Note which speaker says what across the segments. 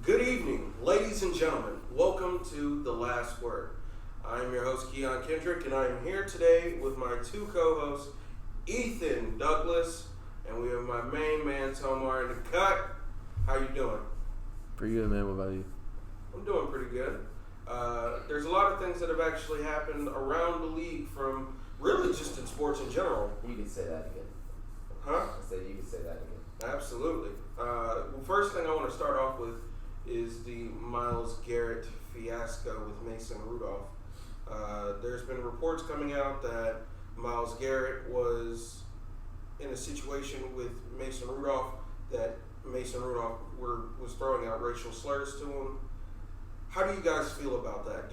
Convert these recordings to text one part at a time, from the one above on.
Speaker 1: Good evening, ladies and gentlemen. Welcome to The Last Word. I'm your host, Keon Kendrick, and I'm here today with my two co-hosts, Ethan Douglas, and we have my main man, Tomar, in the cut. How you doing?
Speaker 2: Pretty good, man. What about you?
Speaker 1: I'm doing pretty good. There's a lot of things that have actually happened around the league from really just in sports in general.
Speaker 3: You can say that again.
Speaker 1: Huh?
Speaker 3: I said you can say that again.
Speaker 1: Absolutely. Well, first thing I want to start off with is the Myles Garrett fiasco with Mason Rudolph. There's been reports coming out that Myles Garrett was in a situation with Mason Rudolph, that Mason Rudolph was throwing out racial slurs to him. How do you guys feel about that?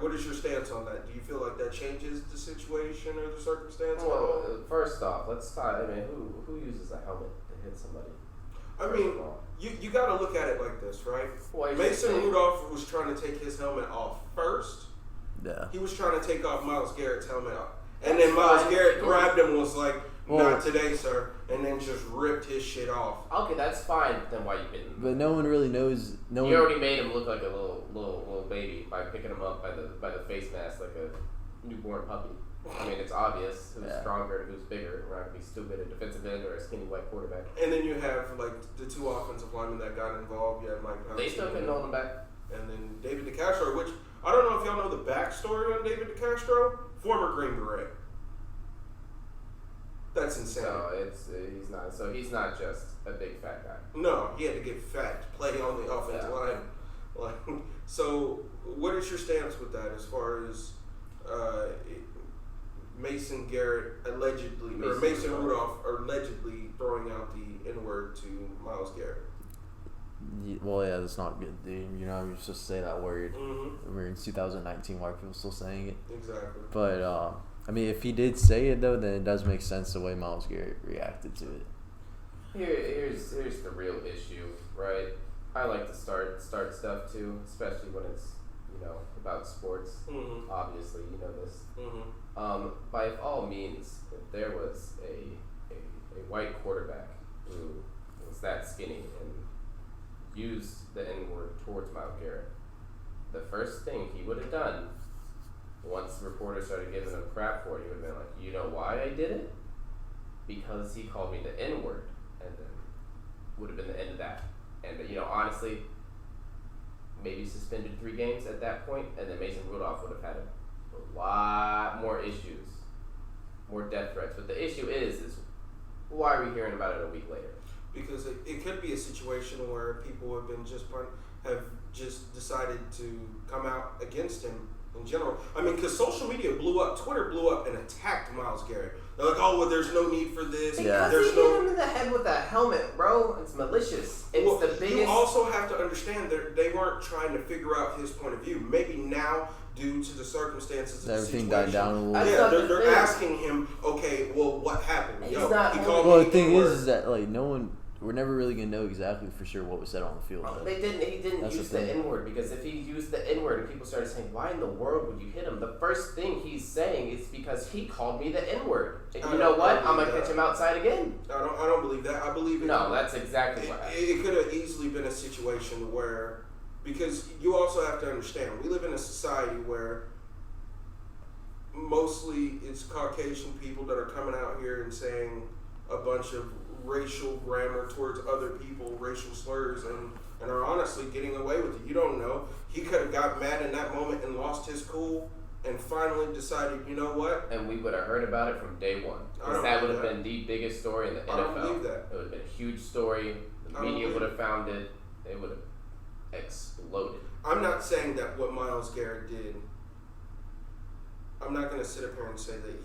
Speaker 1: What is your stance on that? Do you feel like that changes the situation or the circumstance?
Speaker 3: Well, first off, let's start. I mean, who uses a helmet to hit somebody?
Speaker 1: I mean, you got to look at it like this, right?
Speaker 3: Well,
Speaker 1: Mason Rudolph was trying to take his helmet off first.
Speaker 2: Yeah.
Speaker 1: He was trying to take off Myles Garrett's helmet off. And then Myles Garrett grabbed him and was like, not today, sir. And then just ripped his shit off.
Speaker 3: Okay, that's fine. Then why you hitting him?
Speaker 2: But no one really knows.
Speaker 3: You already made him look like a little baby by picking him up by the face mask like a newborn puppy. I mean, it's obvious who's stronger and who's bigger. We're not gonna be stupid, a defensive end or a skinny white quarterback.
Speaker 1: And then you have the two offensive linemen that got involved. You had Mike Parkinson.
Speaker 3: They still couldn't hold him back.
Speaker 1: And then David DeCastro, which I don't know if y'all know the backstory on David DeCastro, former Green Beret. That's insane.
Speaker 3: No, he's not. So he's not just a big fat guy.
Speaker 1: No, he had to get fat to play on the offensive line. So, what is your stance with that as far as Mason Rudolph allegedly throwing out the N-word to Myles Garrett?
Speaker 2: Well, yeah, that's not good, dude. You know, you're supposed to say that word.
Speaker 1: Mm-hmm.
Speaker 2: We're in 2019. Why are people still saying it?
Speaker 1: Exactly.
Speaker 2: But I mean, if he did say it though, then it does make sense the way Myles Garrett reacted to it.
Speaker 3: Here's the real issue, right? I like to start stuff too, especially when it's about sports.
Speaker 1: Mm-hmm.
Speaker 3: Obviously, you know this.
Speaker 1: Mm-hmm.
Speaker 3: By all means, if there was a white quarterback who was that skinny and used the N-word towards Myles Garrett, the first thing he would have done, once reporters started giving him crap for it, he would have been like, you know why I did it? Because he called me the N-word. And then would have been the end of that. And, honestly, maybe suspended 3 games at that point, and then Mason Rudolph would have had a lot more issues, more death threats. But the issue is why are we hearing about it a week later?
Speaker 1: Because it could be a situation where people have just decided to come out against him in general. I mean, because social media blew up. Twitter blew up and attacked Myles Garrett. They're like, oh, well, there's no need for this.
Speaker 3: Because
Speaker 1: there's
Speaker 3: he hit him in the head with a helmet, bro. It's malicious. It's the biggest.
Speaker 1: You also have to understand that they weren't trying to figure out his point of view. Maybe now, due to the circumstances of the
Speaker 2: Everything
Speaker 1: situation,
Speaker 2: died down a little bit.
Speaker 1: Yeah, they're asking him, okay, well, what happened?
Speaker 2: Well, the thing is that we're never really gonna know exactly for sure what was said on the field.
Speaker 3: He didn't use the N-word, because if he used the N-word and people started saying, why in the world would you hit him? The first thing he's saying is because he called me the N-word. And you know what? I'm gonna catch him outside again.
Speaker 1: I don't believe that. I believe
Speaker 3: No, that's exactly what happened.
Speaker 1: It could have easily been a situation where, because you also have to understand, we live in a society where mostly it's Caucasian people that are coming out here and saying a bunch of racial grammar towards other people, racial slurs, and are honestly getting away with it. You don't know. He could have got mad in that moment and lost his cool and finally decided, you know what?
Speaker 3: And we would have heard about it from day one. Because that would have been the biggest story in the NFL.
Speaker 1: I don't believe that.
Speaker 3: It would have been a huge story. The media would have found it. It would have exploded.
Speaker 1: I'm not saying that what Myles Garrett did, I'm not going to sit up here and say that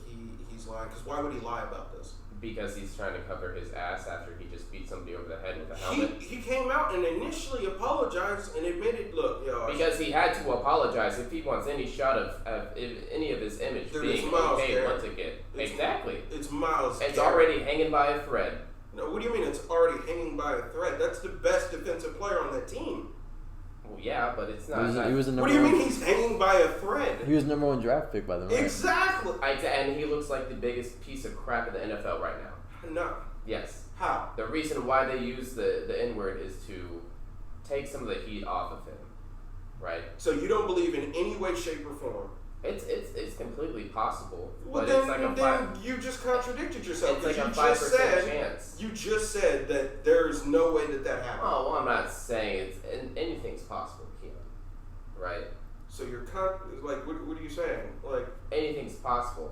Speaker 1: he's lying, because why would he lie about this?
Speaker 3: Because he's trying to cover his ass after he just beat somebody over the head with a helmet.
Speaker 1: He came out and initially apologized and admitted, look, yo.
Speaker 3: Because he had to apologize if he wants any shot of any of his image being okay once again. Exactly.
Speaker 1: It's Myles Garrett.
Speaker 3: It's already hanging by a thread.
Speaker 1: No, what do you mean it's already hanging by a thread? That's the best defensive player on that team.
Speaker 3: Well, yeah, but it's not.
Speaker 2: He was
Speaker 1: what do you mean he's hanging by a thread?
Speaker 2: He was number 1 draft pick by the way.
Speaker 1: Exactly.
Speaker 3: And he looks like the biggest piece of crap in the NFL right now.
Speaker 1: No.
Speaker 3: Yes.
Speaker 1: How?
Speaker 3: The reason why they use the N-word is to take some of the heat off of him, right?
Speaker 1: So you don't believe in any way, shape, or form.
Speaker 3: It's completely possible.
Speaker 1: Well,
Speaker 3: but it's like
Speaker 1: then you just contradicted yourself.
Speaker 3: It's like a 5% chance.
Speaker 1: You just said that there is no way that happened.
Speaker 3: Oh, well, I'm not saying anything's possible, Keon. Right?
Speaker 1: So you're like, what are you saying? Like,
Speaker 3: anything's possible.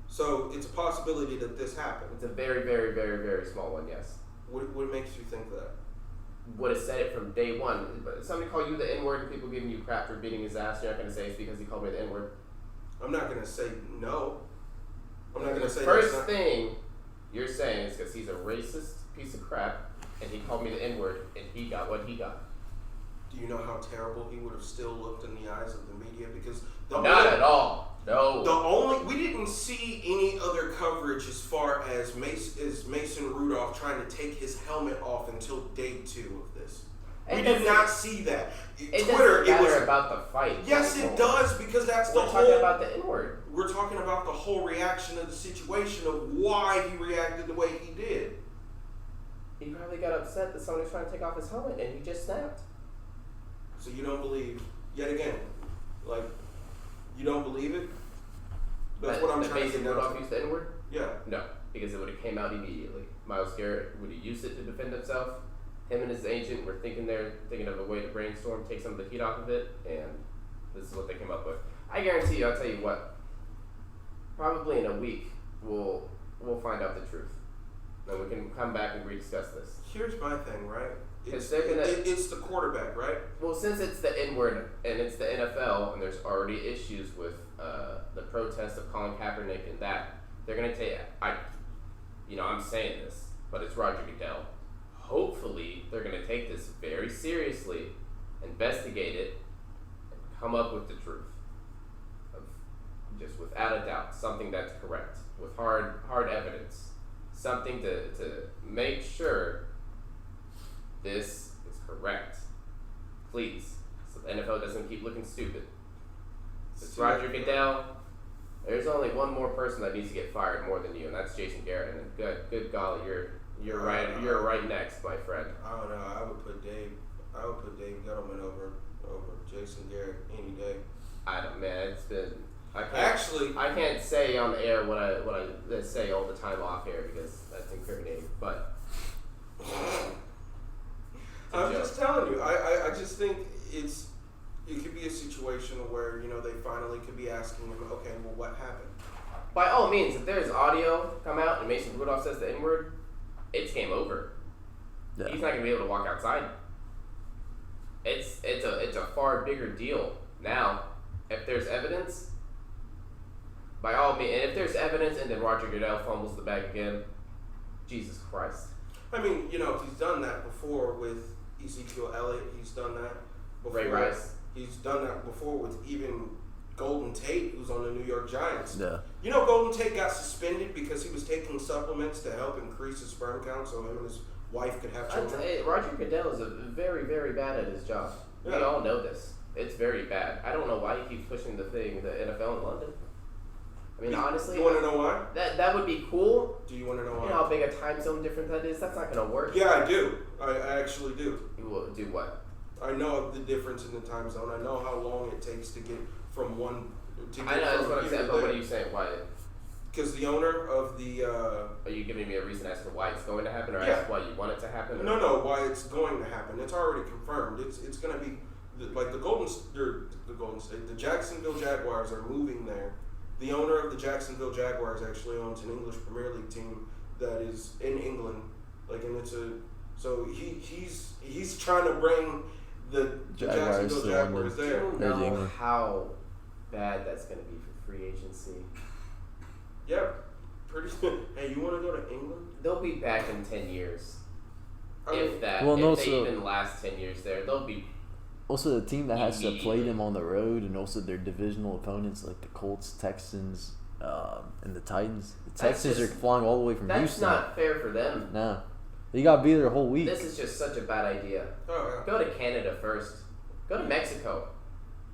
Speaker 1: So it's a possibility that this happened.
Speaker 3: It's a very, very, very, very small one, yes.
Speaker 1: What makes you think that?
Speaker 3: Would have said it from day one. But somebody call you the N-word and people giving you crap for beating his ass, you're not going to say it's because he called me the N-word.
Speaker 1: I'm not going to say no. I'm not going to say
Speaker 3: first thing you're saying is because he's a racist piece of crap and he called me the N-word and he got what he got.
Speaker 1: Do you know how terrible he would have still looked in the eyes of the media? Because
Speaker 3: not at all. No.
Speaker 1: We didn't see any other coverage as far as Mason Rudolph trying to take his helmet off until day 2 of this. We did not see that.
Speaker 3: Twitter, it was about the fight.
Speaker 1: Yes, it does, because that's the whole.
Speaker 3: We're talking about the N-word.
Speaker 1: We're talking about the whole reaction of the situation of why he reacted the way he did.
Speaker 3: He probably got upset that somebody was trying to take off his helmet and he just snapped.
Speaker 1: So you don't believe, yet again, like, you don't believe it? That's what I'm trying to get
Speaker 3: Rudolph used the N-word?
Speaker 1: Yeah.
Speaker 3: No, because it would have came out immediately. Myles Garrett would have used it to defend himself. Him and his agent were thinking of a way to brainstorm, take some of the heat off of it, and this is what they came up with. I guarantee you, I'll tell you what, probably in a week, we'll find out the truth. And we can come back and rediscuss this.
Speaker 1: Here's my thing, right?
Speaker 3: It's
Speaker 1: the quarterback, right?
Speaker 3: Well, since it's the N-word and it's the NFL, and there's already issues with the protest of Colin Kaepernick and that, they're going to take. I'm saying this, but it's Roger Goodell. Hopefully, they're going to take this very seriously, investigate it, and come up with the truth. Just without a doubt, something that's correct, with hard evidence, something to make sure this is correct. Please, so the NFL doesn't keep looking stupid. It's Roger Goodell. There's only one more person that needs to get fired more than you, and that's Jason Garrett. And good golly, you're right. You're right next, my friend.
Speaker 1: I don't know. I would put Dave Gettleman over Jason Garrett any day.
Speaker 3: It's been.
Speaker 1: I
Speaker 3: can't say on the air what I say all the time off air because that's incriminating. But
Speaker 1: I'm just telling you. I just think it could be a situation where they finally could be asking him, okay, well, what happened?
Speaker 3: By all means, if there's audio come out and Mason Rudolph says the N-word, it's game over. Yeah. He's not gonna be able to walk outside. It's a far bigger deal now. If there's evidence, by all means, and if there's evidence and then Roger Goodell fumbles the bag again, Jesus Christ.
Speaker 1: I mean, he's done that before with Ezekiel Elliott. He's done that before.
Speaker 3: Ray Rice.
Speaker 1: He's done that before with even Golden Tate, who's on the New York Giants.
Speaker 2: Yeah.
Speaker 1: Golden Tate got suspended because he was taking supplements to help increase his sperm count so him and his wife could have children.
Speaker 3: Roger Goodell is very, very bad at his job. Yeah. We all know this. It's very bad. I don't know why he keeps pushing the NFL in London. I mean, honestly,
Speaker 1: you want to know why?
Speaker 3: That would be cool.
Speaker 1: Do you want to know why?
Speaker 3: You know how big a time zone difference that is? That's not going to work.
Speaker 1: Yeah, I do. I actually do.
Speaker 3: You will do what?
Speaker 1: I know the difference in the time zone. I know how long it takes to get from one to get
Speaker 3: I know, that's what I'm saying, but what are you saying? Why?
Speaker 1: Because the owner of the...
Speaker 3: are you giving me a reason as to why it's going to happen, or as to why you want it to happen?
Speaker 1: No, why it's going to happen. It's already confirmed. It's going to be... the Jacksonville Jaguars are moving there. The owner of the Jacksonville Jaguars actually owns an English Premier League team that is in England. So he's trying to bring the Jacksonville Jaguars there.
Speaker 3: I don't know how bad that's going to be for free agency.
Speaker 1: Yep. Pretty soon. Hey, you want to go to England?
Speaker 3: They'll be back in 10 years. If they even last 10 years there, they'll be...
Speaker 2: Also, the team that has to play them on the road, and also their divisional opponents like the Colts, Texans, and the Titans. The Texans are flying all the way from Houston.
Speaker 3: That's not fair for them.
Speaker 2: No. You got to be there a whole week.
Speaker 3: This is just such a bad idea.
Speaker 1: Oh, yeah.
Speaker 3: Go to Canada first. Go to Mexico.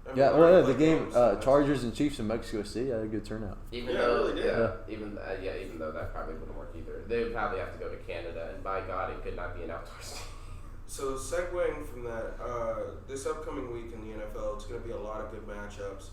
Speaker 2: The game Chargers and Chiefs in Mexico City had a good turnout.
Speaker 3: Even though that probably wouldn't work either. They would probably have to go to Canada, and by God, it could not be an outdoor stadium.
Speaker 1: So segueing from that, this upcoming week in the NFL, it's going to be a lot of good matchups.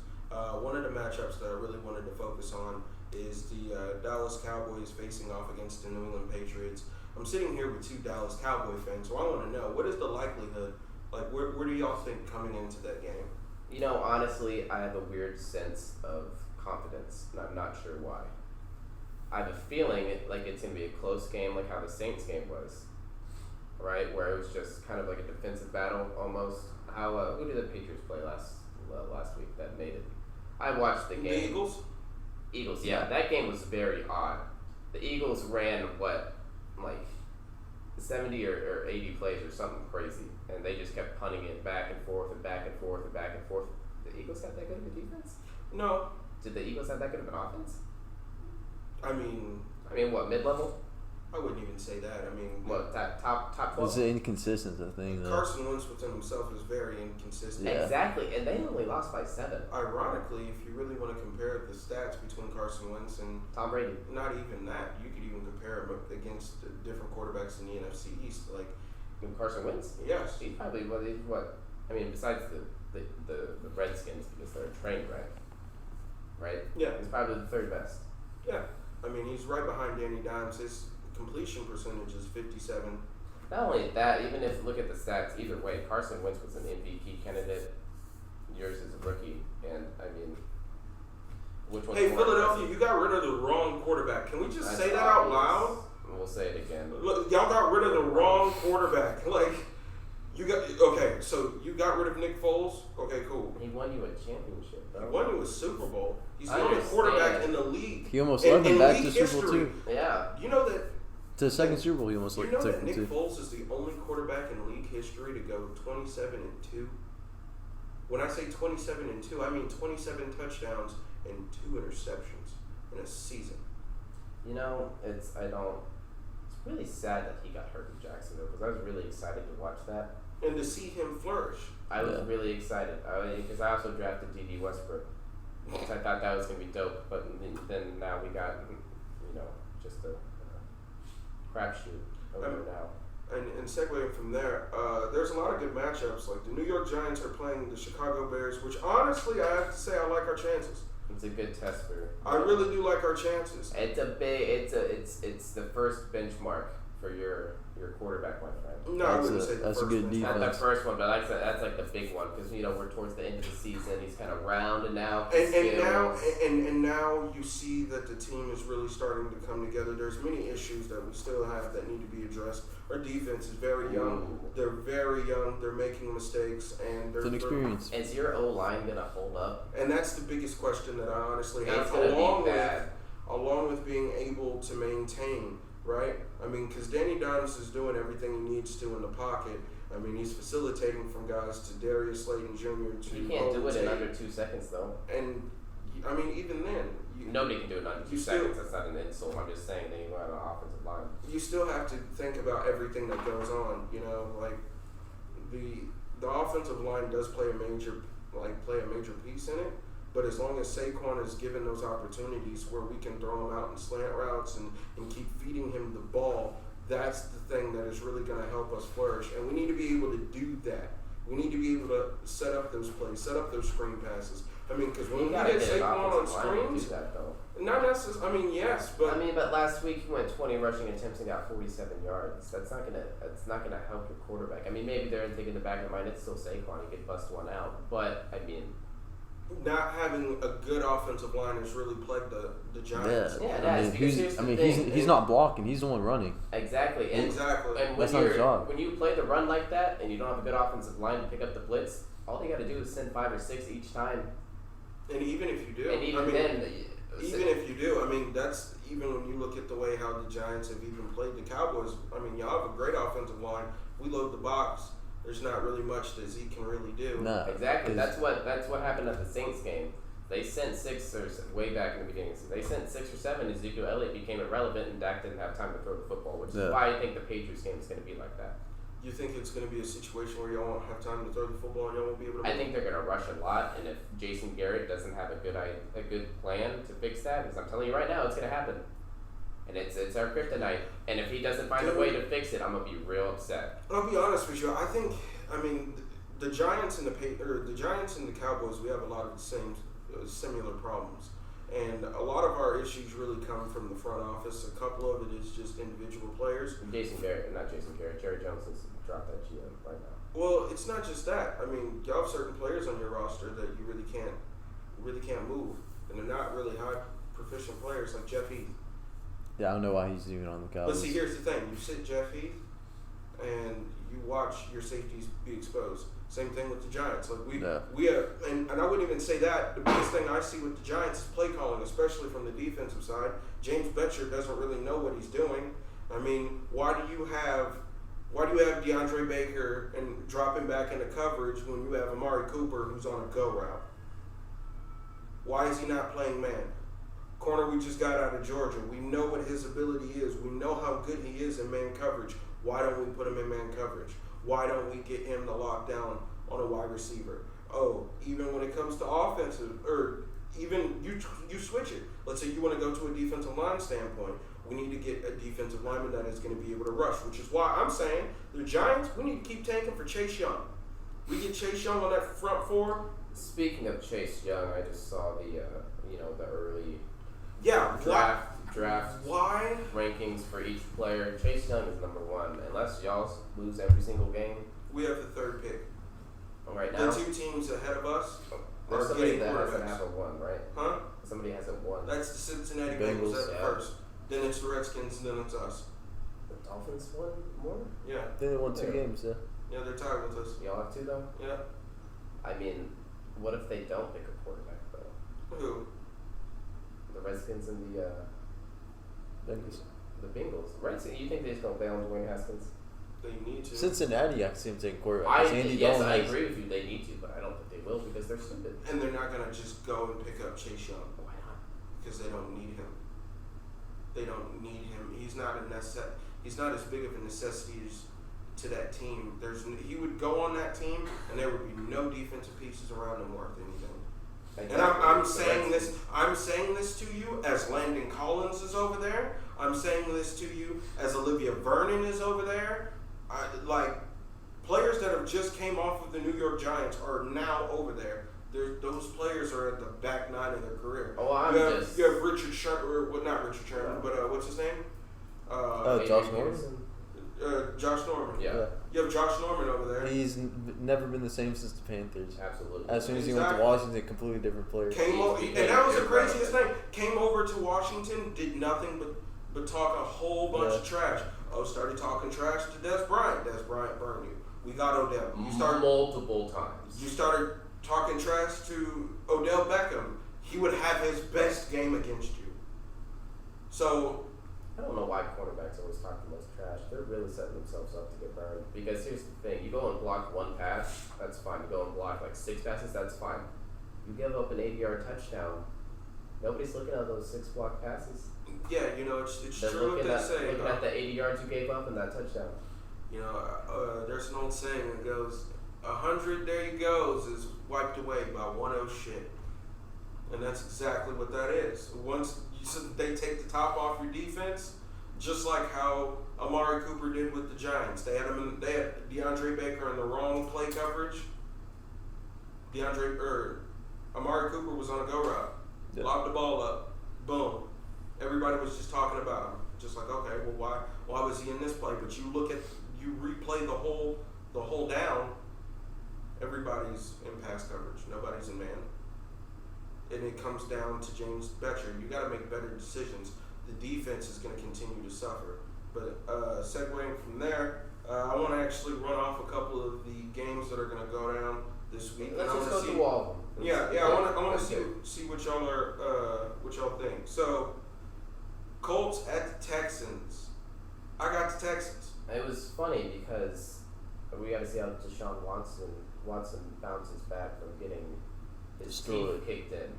Speaker 1: One of the matchups that I really wanted to focus on is the Dallas Cowboys facing off against the New England Patriots. I'm sitting here with two Dallas Cowboy fans, so I want to know, what is the likelihood, like where do y'all think coming into that game?
Speaker 3: You know, honestly, I have a weird sense of confidence, and I'm not sure why. I have a feeling like it's going to be a close game, like how the Saints game was, right? Where it was just kind of like a defensive battle almost. How who did the Patriots play last week that made it? I watched the game.
Speaker 1: The Eagles?
Speaker 3: Eagles, yeah. That game was very odd. The Eagles ran, like 70 or 80 plays or something crazy, and they just kept punting it back and forth and back and forth and back and forth. The Eagles have that good of a defense?
Speaker 1: No.
Speaker 3: Did the Eagles have that good of an offense?
Speaker 1: I mean,
Speaker 3: what, mid-level?
Speaker 1: I wouldn't even say that. I mean,
Speaker 3: What, top 12?
Speaker 2: It's an inconsistent thing, though.
Speaker 1: Carson Wentz within himself is very inconsistent.
Speaker 2: Yeah.
Speaker 3: Exactly, and they only lost by 7.
Speaker 1: Ironically, if you really want to compare the stats between Carson Wentz and
Speaker 3: Tom Brady.
Speaker 1: not even that, you could even compare him against different quarterbacks in the NFC East. Like,
Speaker 3: And Carson Wentz?
Speaker 1: yes,
Speaker 3: He's probably I mean, besides the Redskins, because they're a train wreck, right?
Speaker 1: yeah,
Speaker 3: He's probably the third best.
Speaker 1: yeah. I mean, he's right behind Danny Dimes. His completion percentage is 57.
Speaker 3: Not only that, even if you look at the stats, either way, Carson Wentz was an MVP candidate. Yours is a rookie, and I mean, which one's
Speaker 1: Hey,
Speaker 3: more
Speaker 1: Philadelphia,
Speaker 3: impressive?
Speaker 1: you got rid of the wrong quarterback. Can we just
Speaker 3: That's
Speaker 1: say that out
Speaker 3: obvious.
Speaker 1: loud?
Speaker 3: We'll say it again.
Speaker 1: Look, y'all got rid of the wrong quarterback. Like, so you got rid of Nick Foles. Okay, cool.
Speaker 3: He won you a championship,
Speaker 1: He
Speaker 3: though.
Speaker 1: won you a Super Bowl. He's the
Speaker 3: I
Speaker 1: only
Speaker 3: understand.
Speaker 1: quarterback in the league.
Speaker 2: He almost led them
Speaker 1: in
Speaker 2: back to
Speaker 1: league
Speaker 2: Super Bowl
Speaker 1: history.
Speaker 2: too.
Speaker 3: Yeah.
Speaker 1: You know that.
Speaker 2: To the second Super Bowl, he almost
Speaker 1: You
Speaker 2: took
Speaker 1: know that
Speaker 2: them
Speaker 1: Nick
Speaker 2: to.
Speaker 1: Foles is the only quarterback in league history to go 27-2. When I say 27-2, I mean 27 touchdowns and 2 interceptions in a season.
Speaker 3: You know, it's really sad that he got hurt in Jacksonville because I was really excited to watch that.
Speaker 1: And to see him flourish.
Speaker 3: I was really excited because I also drafted D.D. Westbrook. I thought that was going to be dope, but then now we got, just a crapshoot over now.
Speaker 1: And segueing from there, there's a lot of good matchups. Like the New York Giants are playing the Chicago Bears, which honestly I have to say I like our chances.
Speaker 3: It's a good test for.
Speaker 1: I really do like our chances.
Speaker 3: It's the first benchmark for your quarterback, my friend.
Speaker 1: No, I wouldn't say the
Speaker 2: that's a
Speaker 1: first
Speaker 2: good
Speaker 1: one.
Speaker 2: defense.
Speaker 3: Not the first one, but like I said, that's like the big one because we're towards the end of the season. He's kind of rounding out.
Speaker 1: And now you see that the team is really starting to come together. There's many issues that we still have that need to be addressed. Our defense is very young. They're very young. They're making mistakes, and they're
Speaker 2: It's an experience.
Speaker 3: Is your O line gonna hold up?
Speaker 1: And that's the biggest question that I honestly
Speaker 3: It's
Speaker 1: have,
Speaker 3: gonna be bad.
Speaker 1: along with being able to maintain. Right? I mean, because Danny Dimes is doing everything he needs to in the pocket. I mean, he's facilitating from guys to Darius Slayton Jr. to
Speaker 3: You can't do it in
Speaker 1: Tate.
Speaker 3: under 2 seconds, though.
Speaker 1: And I mean, even then,
Speaker 3: Nobody can do it in under 2
Speaker 1: you
Speaker 3: seconds. That's not an insult. I'm just saying that you have an offensive line.
Speaker 1: you still have to think about everything that goes on. You know, like the offensive line does play a major piece in it. But as long as Saquon is given those opportunities where we can throw him out in slant routes and keep feeding him the ball, that's the thing that is really going to help us flourish. And we need to be able to do that. We need to be able to set up those plays, set up those screen passes. I mean, because when we get Saquon on screens,
Speaker 3: do that, though.
Speaker 1: not necessarily. I mean, yes, but
Speaker 3: but last week he went 20 rushing attempts and got 47 yards. That's not gonna help your quarterback. I mean, maybe they're thinking in the back of their mind it's still Saquon. He could bust one out, but I mean.
Speaker 1: not having a good offensive line has really plagued the Giants.
Speaker 3: Yeah, it
Speaker 2: I
Speaker 3: has,
Speaker 2: mean,
Speaker 3: because here's the thing.
Speaker 2: he's not blocking. He's the one running.
Speaker 3: Exactly. And
Speaker 1: Exactly.
Speaker 3: when
Speaker 2: That's not his job.
Speaker 3: When you play the run like that and you don't have a good offensive line to pick up the blitz, all you got to do is send 5 or 6 each time.
Speaker 1: And even if you do,
Speaker 3: And even
Speaker 1: even if you do, I mean, that's even when you look at the way how the Giants have even played the Cowboys. I mean, y'all have a great offensive line. We load the box. There's not really much that Zeke can really do.
Speaker 2: No,
Speaker 3: Exactly. That's what happened at the Saints game. They sent 6 or way back in the beginning. So they sent 6 or 7. Ezekiel Elliott became irrelevant, and Dak didn't have time to throw the football, which is why I think the Patriots game is going to be like that.
Speaker 1: You think it's going to be a situation where y'all won't have time to throw the football and y'all won't be able to?
Speaker 3: I think they're going to rush a lot, and if Jason Garrett doesn't have a good plan to fix that, because I'm telling you right now, it's going to happen. And it's our kryptonite. And if he doesn't find a way to fix it, I'm gonna be real upset.
Speaker 1: I'll be honest with you. I mean, the Giants and the Giants and the Cowboys, we have a lot of the same similar problems. And a lot of our issues really come from the front office. A couple of it is just individual players.
Speaker 3: Jerry Jones has dropped that GM right now.
Speaker 1: Well, it's not just that. I mean, you have certain players on your roster that you really can't move, and they're not really high proficient players like Jeff Heath.
Speaker 2: Yeah, I don't know why he's even on the Cowboys.
Speaker 1: But see, here's the thing: you sit Jeff Heath, and you watch your safeties be exposed. Same thing with the Giants. Like we have, and I wouldn't even say that. The biggest thing I see with the Giants is play calling, especially from the defensive side. James Betcher doesn't really know what he's doing. I mean, why do you have DeAndre Baker and drop him back into coverage when you have Amari Cooper who's on a go route? Why is he not playing man? Corner we just got out of Georgia. We know what his ability is. We know how good he is in man coverage. Why don't we put him in man coverage? Why don't we get him to lock down on a wide receiver? Oh, even when it comes to offensive, or even you switch it. Let's say you want to go to a defensive line standpoint. We need to get a defensive lineman that is going to be able to rush, which is why I'm saying the Giants, we need to keep tanking for Chase Young. We get Chase Young on that front four.
Speaker 3: Speaking of Chase Young, I just saw the early draft
Speaker 1: Why?
Speaker 3: rankings for each player. Chase Young is number 1. Unless y'all lose every single game.
Speaker 1: We have the third pick.
Speaker 3: Right now,
Speaker 1: The two teams ahead of us
Speaker 3: there's
Speaker 1: are
Speaker 3: somebody
Speaker 1: getting
Speaker 3: that hasn't
Speaker 1: quarterbacks.
Speaker 3: have a 1, right?
Speaker 1: Huh?
Speaker 3: Somebody hasn't won.
Speaker 1: That's the Cincinnati
Speaker 2: Bengals,
Speaker 1: Bengals at
Speaker 3: yeah.
Speaker 1: first. Then it's the Redskins, and then it's us.
Speaker 3: The Dolphins won more?
Speaker 1: Yeah.
Speaker 2: They won 2 games, yeah.
Speaker 1: Yeah, they're tied with us.
Speaker 3: Y'all have 2 though?
Speaker 1: Yeah.
Speaker 3: I mean, what if they don't pick a quarterback though?
Speaker 1: Who?
Speaker 3: The Redskins and the
Speaker 2: Bengals.
Speaker 3: Bengals. Redskins, you think they're just gonna bail on Dwayne Haskins?
Speaker 1: They need to.
Speaker 2: Cincinnati, I can see him taking quarterback.
Speaker 3: I
Speaker 2: Dalton
Speaker 3: agree with you. They need to, but I don't think they will because they're stupid.
Speaker 1: And they're not going to just go and pick up Chase Young
Speaker 3: Why not?
Speaker 1: because they don't need him. They don't need him. He's not He's not as big of a necessity to that team. He would go on that team, and there would be no defensive pieces around him worth anything. And I'm saying this. I'm saying this to you as Landon Collins is over there. I'm saying this to you as Olivia Vernon is over there. Players that have just came off of the New York Giants are now over there. Those players are at the back 9 of their career.
Speaker 3: Oh,
Speaker 1: you have Richard Sherman, well, not Richard Sherman, but what's his name?
Speaker 2: Josh Norman.
Speaker 1: Josh Norman.
Speaker 3: Yeah.
Speaker 1: You have Josh Norman over there.
Speaker 2: He's never been the same since the Panthers.
Speaker 3: Absolutely.
Speaker 2: As soon as he went to Washington, completely different player.
Speaker 1: And that was the craziest thing. Came over to Washington, did nothing but talk a whole bunch of trash. Started talking trash to Des Bryant. Des Bryant burned you. We got Odell. You started
Speaker 3: multiple times.
Speaker 1: You started talking trash to Odell Beckham. He would have his best game against you. So
Speaker 3: I don't know why quarterbacks always talk the most trash. They're really setting themselves up to get burned. Because here's the thing: you go and block 1 pass, that's fine. You go and block 6 passes, that's fine. You give up an 80-yard touchdown. Nobody's looking at those 6 block passes.
Speaker 1: yeah, it's
Speaker 3: They're
Speaker 1: true what they say.
Speaker 3: looking at the 80 yards you gave up and that touchdown.
Speaker 1: There's an old saying that goes, 100 there he goes is wiped away by 1-0 shit. And that's exactly what that is. Once they take the top off your defense, just like how Amari Cooper did with the Giants. They had DeAndre Baker in the wrong play coverage. Amari Cooper was on a go route.
Speaker 2: Yeah.
Speaker 1: Lobbed the ball up. Boom. Everybody was just talking about him. Just like, okay, well, why was he in this play? But you replay the whole down. Everybody's in pass coverage. Nobody's in man. And it comes down to James Betcher. You got to make better decisions. The defense is going to continue to suffer. But segueing from there, I want to actually run off a couple of the games that are going to go down this week.
Speaker 3: Let's just go through all of them.
Speaker 1: I want to see what y'all think. So, Colts at the Texans. I got the Texans.
Speaker 3: It was funny because we got to see how Deshaun Watson bounces back from getting his teeth kicked in.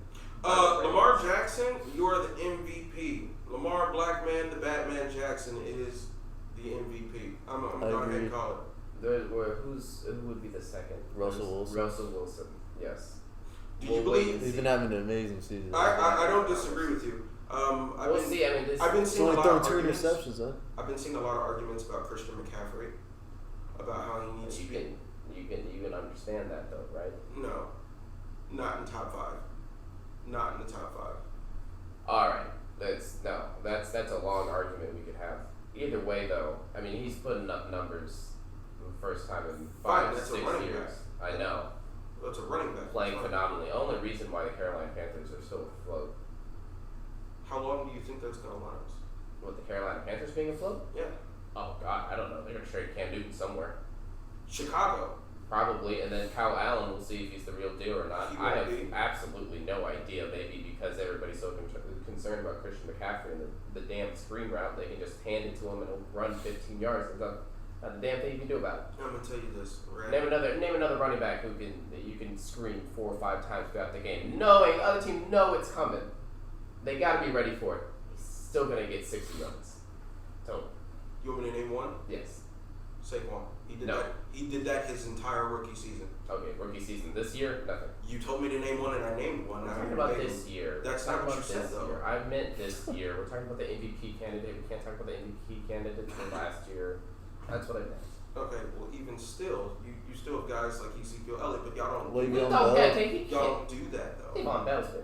Speaker 1: Lamar Jackson, you are the MVP. Lamar Blackman, the Batman Jackson is the MVP. I'm going to go ahead and call it.
Speaker 3: Who would be the second?
Speaker 2: Russell
Speaker 3: Wilson. Yes.
Speaker 1: Do you believe?
Speaker 2: He's been having an amazing season.
Speaker 1: I don't disagree with you.
Speaker 3: We'll see. I mean,
Speaker 1: I've been
Speaker 2: He's
Speaker 1: seeing a
Speaker 2: only
Speaker 1: lot
Speaker 2: thrown
Speaker 1: of
Speaker 2: 2
Speaker 1: arguments.
Speaker 2: interceptions, huh?
Speaker 1: I've been seeing a lot of arguments about Christian McCaffrey, about how he needs to be.
Speaker 3: You can understand that though, right?
Speaker 1: No, not in top 5. Not in the top 5.
Speaker 3: All right, that's a long argument we could have. Either way, though, I mean, he's putting up numbers for the first time in
Speaker 1: Fine,
Speaker 3: 5,
Speaker 1: that's a
Speaker 3: 6
Speaker 1: running
Speaker 3: years.
Speaker 1: back.
Speaker 3: I know,
Speaker 1: That's a running back.
Speaker 3: playing
Speaker 1: Fine.
Speaker 3: phenomenally. Only reason why the Carolina Panthers are still afloat.
Speaker 1: How long do you think that's going to last?
Speaker 3: With the Carolina Panthers being afloat?
Speaker 1: Yeah.
Speaker 3: Oh God, I don't know. They're gonna trade Cam Newton somewhere,
Speaker 1: Chicago.
Speaker 3: probably, and then Kyle Allen. We'll see if he's the real deal or not.
Speaker 1: He
Speaker 3: I
Speaker 1: won't
Speaker 3: have
Speaker 1: be.
Speaker 3: absolutely no idea. Maybe because everybody's so concerned about Christian McCaffrey and the damn screen route, they can just hand it to him and he'll run 15 yards. There's not a damn thing you can do about it.
Speaker 1: I'm gonna tell you this, right?
Speaker 3: Name another running back that you can screen 4 or 5 times throughout the game, knowing the other team know it's coming. They got to be ready for it. He's still gonna get 60 yards. So
Speaker 1: You want me to name one?
Speaker 3: yes,
Speaker 1: Saquon. He did
Speaker 3: No.
Speaker 1: that. He did that his entire rookie season.
Speaker 3: okay. Rookie season this year, nothing.
Speaker 1: You told me to name one, and I named one.
Speaker 3: We're
Speaker 1: Now
Speaker 3: talking
Speaker 1: you're
Speaker 3: about
Speaker 1: debating.
Speaker 3: this year.
Speaker 1: That's
Speaker 3: We're
Speaker 1: not
Speaker 3: talking
Speaker 1: what you
Speaker 3: about
Speaker 1: said,
Speaker 3: this
Speaker 1: though.
Speaker 3: year. I meant this year. We're talking about the MVP candidate. We can't talk about the MVP candidate for last year. That's what I meant.
Speaker 1: Okay, well, even still, you still have guys like Ezekiel Elliott, but y'all don't.
Speaker 2: Le'Veon
Speaker 3: No,
Speaker 2: Bell.
Speaker 3: yeah, he
Speaker 1: Y'all
Speaker 3: can't.
Speaker 1: don't do that though.
Speaker 3: Le'Veon Bell's been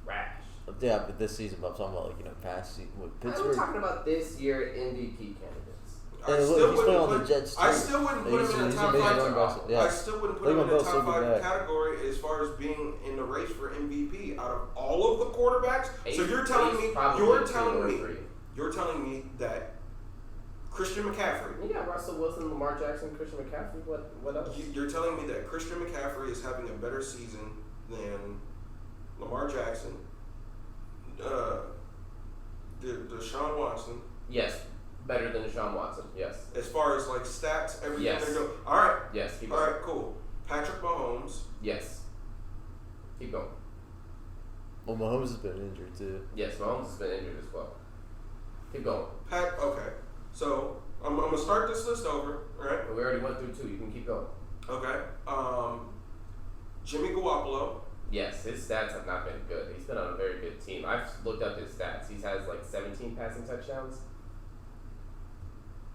Speaker 3: trash.
Speaker 2: Yeah, but this season, but I'm talking about past season with
Speaker 3: We're
Speaker 2: Pittsburgh.
Speaker 3: talking about this year MVP candidates.
Speaker 1: I
Speaker 2: And
Speaker 1: still
Speaker 2: look, he's playing
Speaker 1: wouldn't
Speaker 2: on the
Speaker 1: put.
Speaker 2: Jets too.
Speaker 1: I still wouldn't put him in the
Speaker 2: He's
Speaker 1: top
Speaker 2: amazing
Speaker 1: 5.
Speaker 2: running backs. Yeah.
Speaker 1: I still wouldn't put him in
Speaker 2: Le'Veon
Speaker 1: the
Speaker 2: Bell's so
Speaker 1: top
Speaker 2: good
Speaker 1: 5
Speaker 2: back.
Speaker 1: category as far as being in the race for MVP out of all of the quarterbacks. So you're telling me you're telling me that Christian McCaffrey.
Speaker 3: You got Russell Wilson, Lamar Jackson, Christian McCaffrey. What else?
Speaker 1: You're telling me that Christian McCaffrey is having a better season than Lamar Jackson, Deshaun Watson,
Speaker 3: Yes, better than Deshaun Watson. Yes.
Speaker 1: as far as like stats, everything
Speaker 3: Yes.
Speaker 1: they go. All right,
Speaker 3: Yes. Keep
Speaker 1: all
Speaker 3: going.
Speaker 1: right, cool. Patrick Mahomes.
Speaker 3: Yes. Keep going.
Speaker 2: Well, Mahomes has been injured too.
Speaker 3: Yes, Mahomes has been injured as well. Keep going.
Speaker 1: Okay, so I'm gonna start this list over. All right.
Speaker 3: We already went through 2. You can keep going.
Speaker 1: Okay. Jimmy Garoppolo.
Speaker 3: Yes, his stats have not been good. He's been on a very good team. I've looked up his stats. He has like 17 passing touchdowns.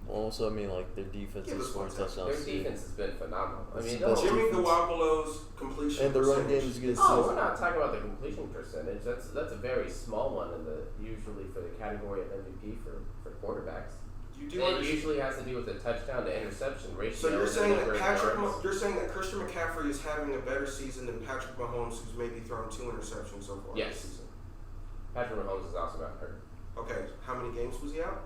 Speaker 2: Also, I mean, their defense
Speaker 1: Give
Speaker 2: is
Speaker 1: us
Speaker 2: scoring
Speaker 1: one second.
Speaker 3: Their
Speaker 2: touchdowns too.
Speaker 3: defense has been phenomenal. I mean,
Speaker 2: It's
Speaker 3: no,
Speaker 2: the
Speaker 1: Jimmy
Speaker 2: defense.
Speaker 1: Garoppolo's completion
Speaker 2: And the run
Speaker 1: percentage
Speaker 2: game is good.
Speaker 3: oh, we're not talking about the completion percentage. That's a very small one in the usually for the category of MVP for quarterbacks.
Speaker 1: You do
Speaker 3: It
Speaker 1: understand.
Speaker 3: usually has to do with the touchdown to interception ratio.
Speaker 1: So you're
Speaker 3: and
Speaker 1: saying
Speaker 3: number
Speaker 1: that
Speaker 3: of yards.
Speaker 1: you're saying that Christian McCaffrey is having a better season than Patrick Mahomes, who's maybe thrown 2 interceptions so far
Speaker 3: Yes.
Speaker 1: this season.
Speaker 3: Patrick Mahomes is also not hurt.
Speaker 1: Okay, how many games was he out?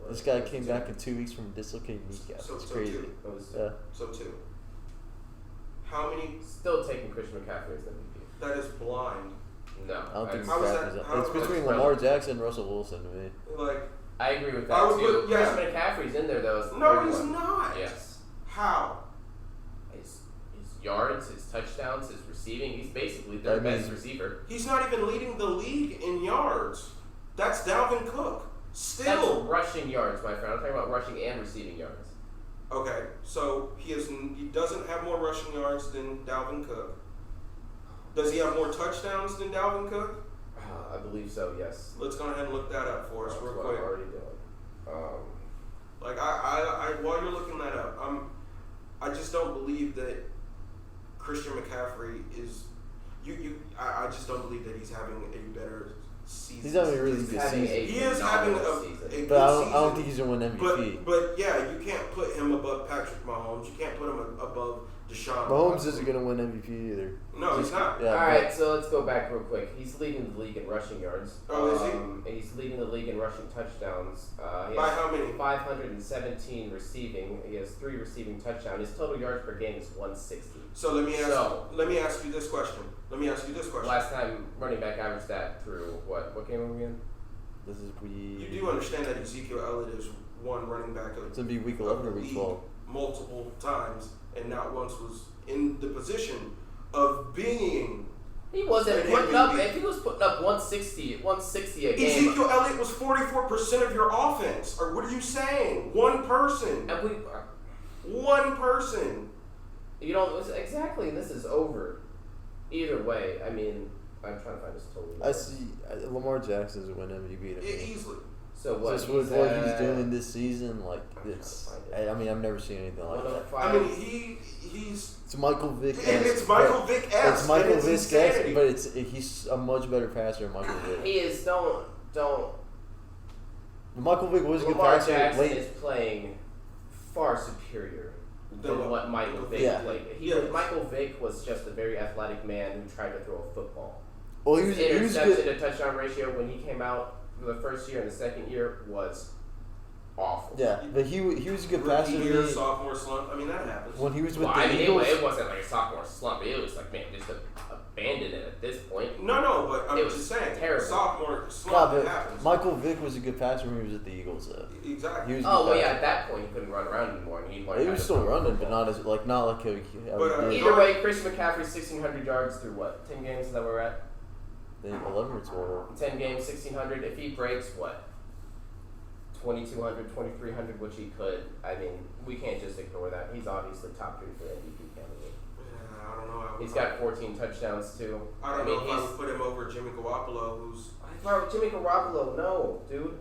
Speaker 2: This guy came back in 2 weeks from a dislocated kneecap.
Speaker 1: So-
Speaker 2: It's
Speaker 1: so
Speaker 2: crazy.
Speaker 1: two.
Speaker 3: It was
Speaker 2: Yeah.
Speaker 1: So 2. How many?
Speaker 3: still taking Christian McCaffrey as MVP.
Speaker 1: That is blind.
Speaker 3: No,
Speaker 2: I don't think
Speaker 1: How is
Speaker 2: McCaffrey's
Speaker 1: that-
Speaker 2: up.
Speaker 1: how-
Speaker 2: It's between
Speaker 3: that's
Speaker 2: Lamar
Speaker 3: relevant.
Speaker 2: Jackson and Russell Wilson to me.
Speaker 1: Like,
Speaker 3: I agree with
Speaker 1: I
Speaker 3: that
Speaker 1: would
Speaker 3: too.
Speaker 1: put- yeah.
Speaker 3: Christian McCaffrey's in there though. As the
Speaker 1: no,
Speaker 3: third
Speaker 1: he's
Speaker 3: one.
Speaker 1: not.
Speaker 3: Yes,
Speaker 1: How?
Speaker 3: his yards, his touchdowns, his receiving. He's basically
Speaker 2: I
Speaker 3: their
Speaker 2: mean-
Speaker 3: best receiver.
Speaker 1: He's not even leading the league in yards. That's Dalvin Cook.
Speaker 3: That's
Speaker 1: Still.
Speaker 3: rushing yards, my friend. I'm talking about rushing and receiving yards.
Speaker 1: Okay, so he doesn't have more rushing yards than Dalvin Cook. Does he have more touchdowns than Dalvin Cook?
Speaker 3: I believe so. Yes.
Speaker 1: Let's go ahead and look that up for us
Speaker 3: That's
Speaker 1: real
Speaker 3: what
Speaker 1: quick.
Speaker 3: I'm already doing.
Speaker 1: Like I while you're looking that up, I just don't believe that Christian McCaffrey is I just don't believe that he's having a better season.
Speaker 2: He's having a really
Speaker 3: He's
Speaker 2: good
Speaker 3: having
Speaker 2: season.
Speaker 1: He is having
Speaker 3: phenomenal
Speaker 1: a
Speaker 3: season.
Speaker 1: good
Speaker 2: But I
Speaker 1: season.
Speaker 2: don't think he's gonna win MVP.
Speaker 1: But yeah, you can't put him above Patrick Mahomes. You can't put him above Deshaun.
Speaker 2: Mahomes
Speaker 1: Watson.
Speaker 2: isn't gonna win MVP either.
Speaker 1: No, he's not.
Speaker 2: Yeah,
Speaker 3: All
Speaker 2: but-
Speaker 3: right, so let's go back real quick. He's leading the league in rushing yards.
Speaker 1: Oh, is he?
Speaker 3: And he's leading the league in rushing touchdowns. He
Speaker 1: By
Speaker 3: has
Speaker 1: how many?
Speaker 3: 517 receiving. He has 3 receiving touchdowns. His total yards per game is 160.
Speaker 1: So let me ask
Speaker 3: So-
Speaker 1: you this question.
Speaker 3: Last time running back averaged that through what? What game are we in?
Speaker 2: This is
Speaker 1: You do understand that Ezekiel Elliott is one running back
Speaker 2: It's gonna be week 11 or week 12.
Speaker 1: multiple times, and not once was in the position of being.
Speaker 3: He wasn't
Speaker 1: And
Speaker 3: putting
Speaker 1: he-
Speaker 3: up. If he was putting up 160 a game,
Speaker 1: Ezekiel Elliott was 44% of your offense. Or what are you saying? One person.
Speaker 3: and we,
Speaker 1: One person.
Speaker 3: you know, exactly. This is over. Either way, I mean, I'm trying to find his total.
Speaker 2: I see Lamar Jackson's a win MVP.
Speaker 1: Easily.
Speaker 3: So what?
Speaker 2: Just with what he's doing this season, like it's. I mean, I've never seen anything like that.
Speaker 1: I mean, he's.
Speaker 2: It's Michael Vick.
Speaker 1: It's Michael Vick.
Speaker 2: It's Michael Vick, but he's a much better passer than Michael Vick.
Speaker 3: He is. Don't.
Speaker 2: Michael Vick was a good
Speaker 3: Lamar
Speaker 2: passer.
Speaker 3: Jackson is playing far superior than what Michael Vick played. Michael Vick was just a very athletic man who tried to throw a football.
Speaker 2: Well,
Speaker 3: his interception to touchdown ratio when he came out the first year and the second year was awful.
Speaker 2: Yeah, but he was a good passer.
Speaker 1: Year, sophomore slump. I mean, that happens.
Speaker 2: When he was with the Eagles,
Speaker 3: it wasn't like a sophomore slump. It was like, man, just abandon it at this point.
Speaker 1: No, but I'm just saying,
Speaker 3: terrible.
Speaker 1: Sophomore slump, it
Speaker 2: but
Speaker 1: happens.
Speaker 2: Michael Vick was a good passer when he was at the Eagles, though.
Speaker 1: Exactly.
Speaker 3: At that point, he couldn't run around anymore. And
Speaker 2: he was still running, but not like
Speaker 3: either way, Christian McCaffrey 1,600 yards through what? 10 games that we're at.
Speaker 2: 11 or 12.
Speaker 3: 10 games, 1,600. If he breaks what? 2,200, 2,300, which he could. I mean, we can't just ignore that. He's obviously top 3 for MVP candidate.
Speaker 1: Yeah, I don't know.
Speaker 3: He's got 14 touchdowns too.
Speaker 1: I don't know if I would put him over Jimmy Garoppolo, who's.
Speaker 3: Bro, Jimmy Garoppolo, no, dude.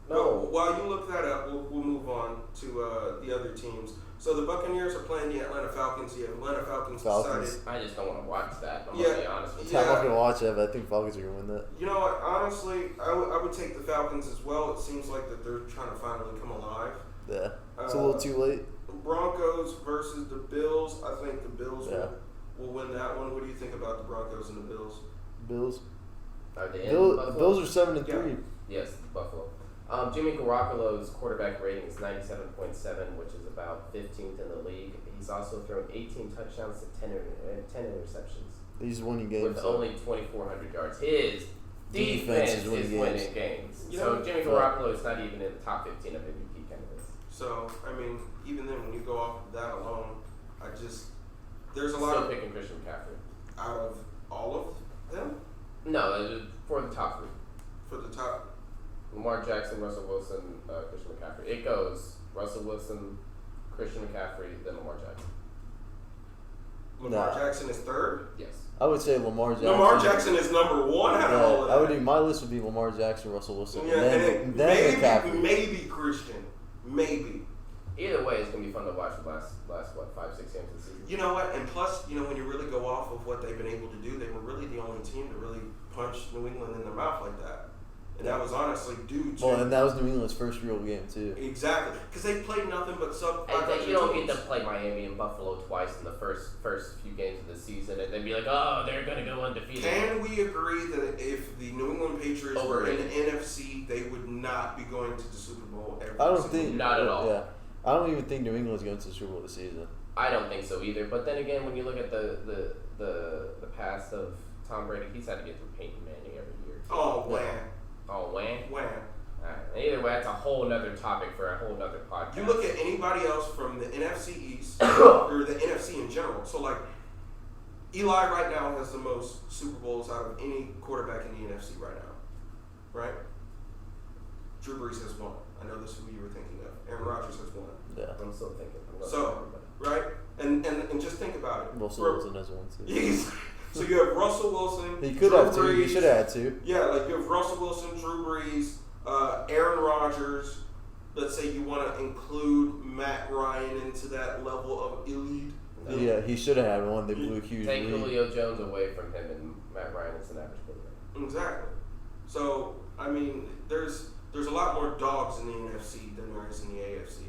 Speaker 3: No.
Speaker 1: While you look that up, we'll move on to the other teams. So the Buccaneers are playing the Atlanta Falcons. The Atlanta Falcons decided.
Speaker 3: I just don't want to watch that. I'm gonna be honest with you.
Speaker 2: I'm not gonna watch it, but I think Falcons are gonna win that.
Speaker 1: You know what? Honestly, I would take the Falcons as well. It seems like that they're trying to finally come alive.
Speaker 2: Yeah, it's a little too late.
Speaker 1: Broncos versus the Bills. I think the Bills will win that one. What do you think about the Broncos and the Bills?
Speaker 2: Bills.
Speaker 3: Are they
Speaker 2: Bills are 7-3.
Speaker 3: Yes, Buffalo. Jimmy Garoppolo's quarterback rating is 97.7, which is about 15th in the league. He's also thrown 18 touchdowns to 10 interceptions.
Speaker 2: He's winning games.
Speaker 3: With only 2,400 yards. His defense is winning games. So Jimmy Garoppolo is not even in the top 15 of MVP candidates.
Speaker 1: So, I mean, even then, when you go off of that alone, there's a lot of...
Speaker 3: Still picking Christian McCaffrey.
Speaker 1: Out of all of them?
Speaker 3: No, for the top 3.
Speaker 1: For the top...
Speaker 3: Lamar Jackson, Russell Wilson, Christian McCaffrey. It goes Russell Wilson, Christian McCaffrey, then Lamar Jackson.
Speaker 1: Lamar Jackson is third?
Speaker 3: Yes.
Speaker 2: I would say Lamar Jackson.
Speaker 1: Lamar Jackson is number 1 out of all of that.
Speaker 2: I would my list would be Lamar Jackson, Russell Wilson,
Speaker 1: and then McCaffrey. Maybe Christian. Maybe.
Speaker 3: Either way, it's going to be fun to watch the last 5-6 games of the season.
Speaker 1: You know what? And plus, when you really go off of what they've been able to do, they were really the only team to really punch New England in the mouth like that. And that was honestly due to...
Speaker 2: Well, and that was New England's first real game, too.
Speaker 1: Exactly. Because they played nothing but sub-500
Speaker 3: you don't get to play Miami and Buffalo twice in the first few games of the season and then be like, oh, they're going to go undefeated.
Speaker 1: Can we agree that if the New England Patriots were in the NFC, they would not be going to the Super Bowl every season?
Speaker 3: Not at all.
Speaker 2: Yeah. I don't even think New England's going to the Super Bowl this season.
Speaker 3: I don't think so either. But then again, when you look at the past of Tom Brady, he's had to get through Peyton Manning every year.
Speaker 1: Oh, man.
Speaker 3: Oh, Wham?
Speaker 1: Wham.
Speaker 3: Either way, that's a whole nother topic for a whole nother podcast.
Speaker 1: You look at anybody else from the NFC East, or the NFC in general. So, like, Eli right now has the most Super Bowls out of any quarterback in the NFC right now. Right? Drew Brees has 1. I know this is who you were thinking of. Aaron Rodgers has 1.
Speaker 2: Yeah.
Speaker 3: I'm still thinking.
Speaker 1: Right? And just think about it.
Speaker 2: Russell Wilson has 1, too.
Speaker 1: So you have Russell Wilson.
Speaker 2: He could have 2. He should have had 2.
Speaker 1: Yeah, like you have Russell Wilson, Drew Brees, Aaron Rodgers. Let's say you want to include Matt Ryan into that level of elite.
Speaker 2: Yeah, he should have had 1. They blew a huge
Speaker 3: Take
Speaker 2: lead.
Speaker 3: Julio Jones away from him, and Matt Ryan is an average quarterback.
Speaker 1: Exactly. So, I mean, there's a lot more dogs in the NFC than there is in the AFC.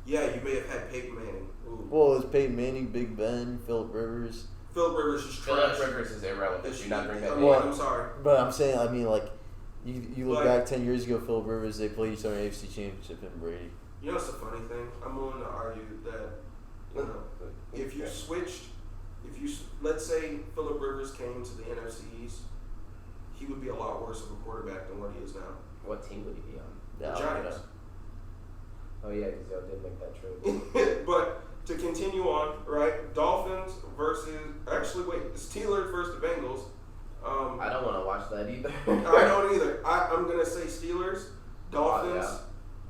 Speaker 1: Yeah, you may have had Peyton Manning. Ooh.
Speaker 2: Well, it's Peyton Manning, Big Ben, Phillip Rivers.
Speaker 1: Phillip Rivers is trash.
Speaker 3: Phillip Rivers is irrelevant. You not bring that
Speaker 1: in. I'm sorry.
Speaker 2: But I'm saying, you look back 10 years ago, Phillip Rivers, they played each other in the AFC Championship and Brady.
Speaker 1: You know what's the funny thing? I'm willing to argue that, if you switched, let's say Phillip Rivers came to the NFC East, he would be a lot worse of a quarterback than what he is now.
Speaker 3: What team would he be on?
Speaker 1: The Giants.
Speaker 3: Oh yeah, because y'all did make that trade.
Speaker 1: But to continue on, right? Dolphins versus the Steelers versus the Bengals.
Speaker 3: I don't want to watch that either.
Speaker 1: I don't either. I'm gonna say Steelers, Dolphins,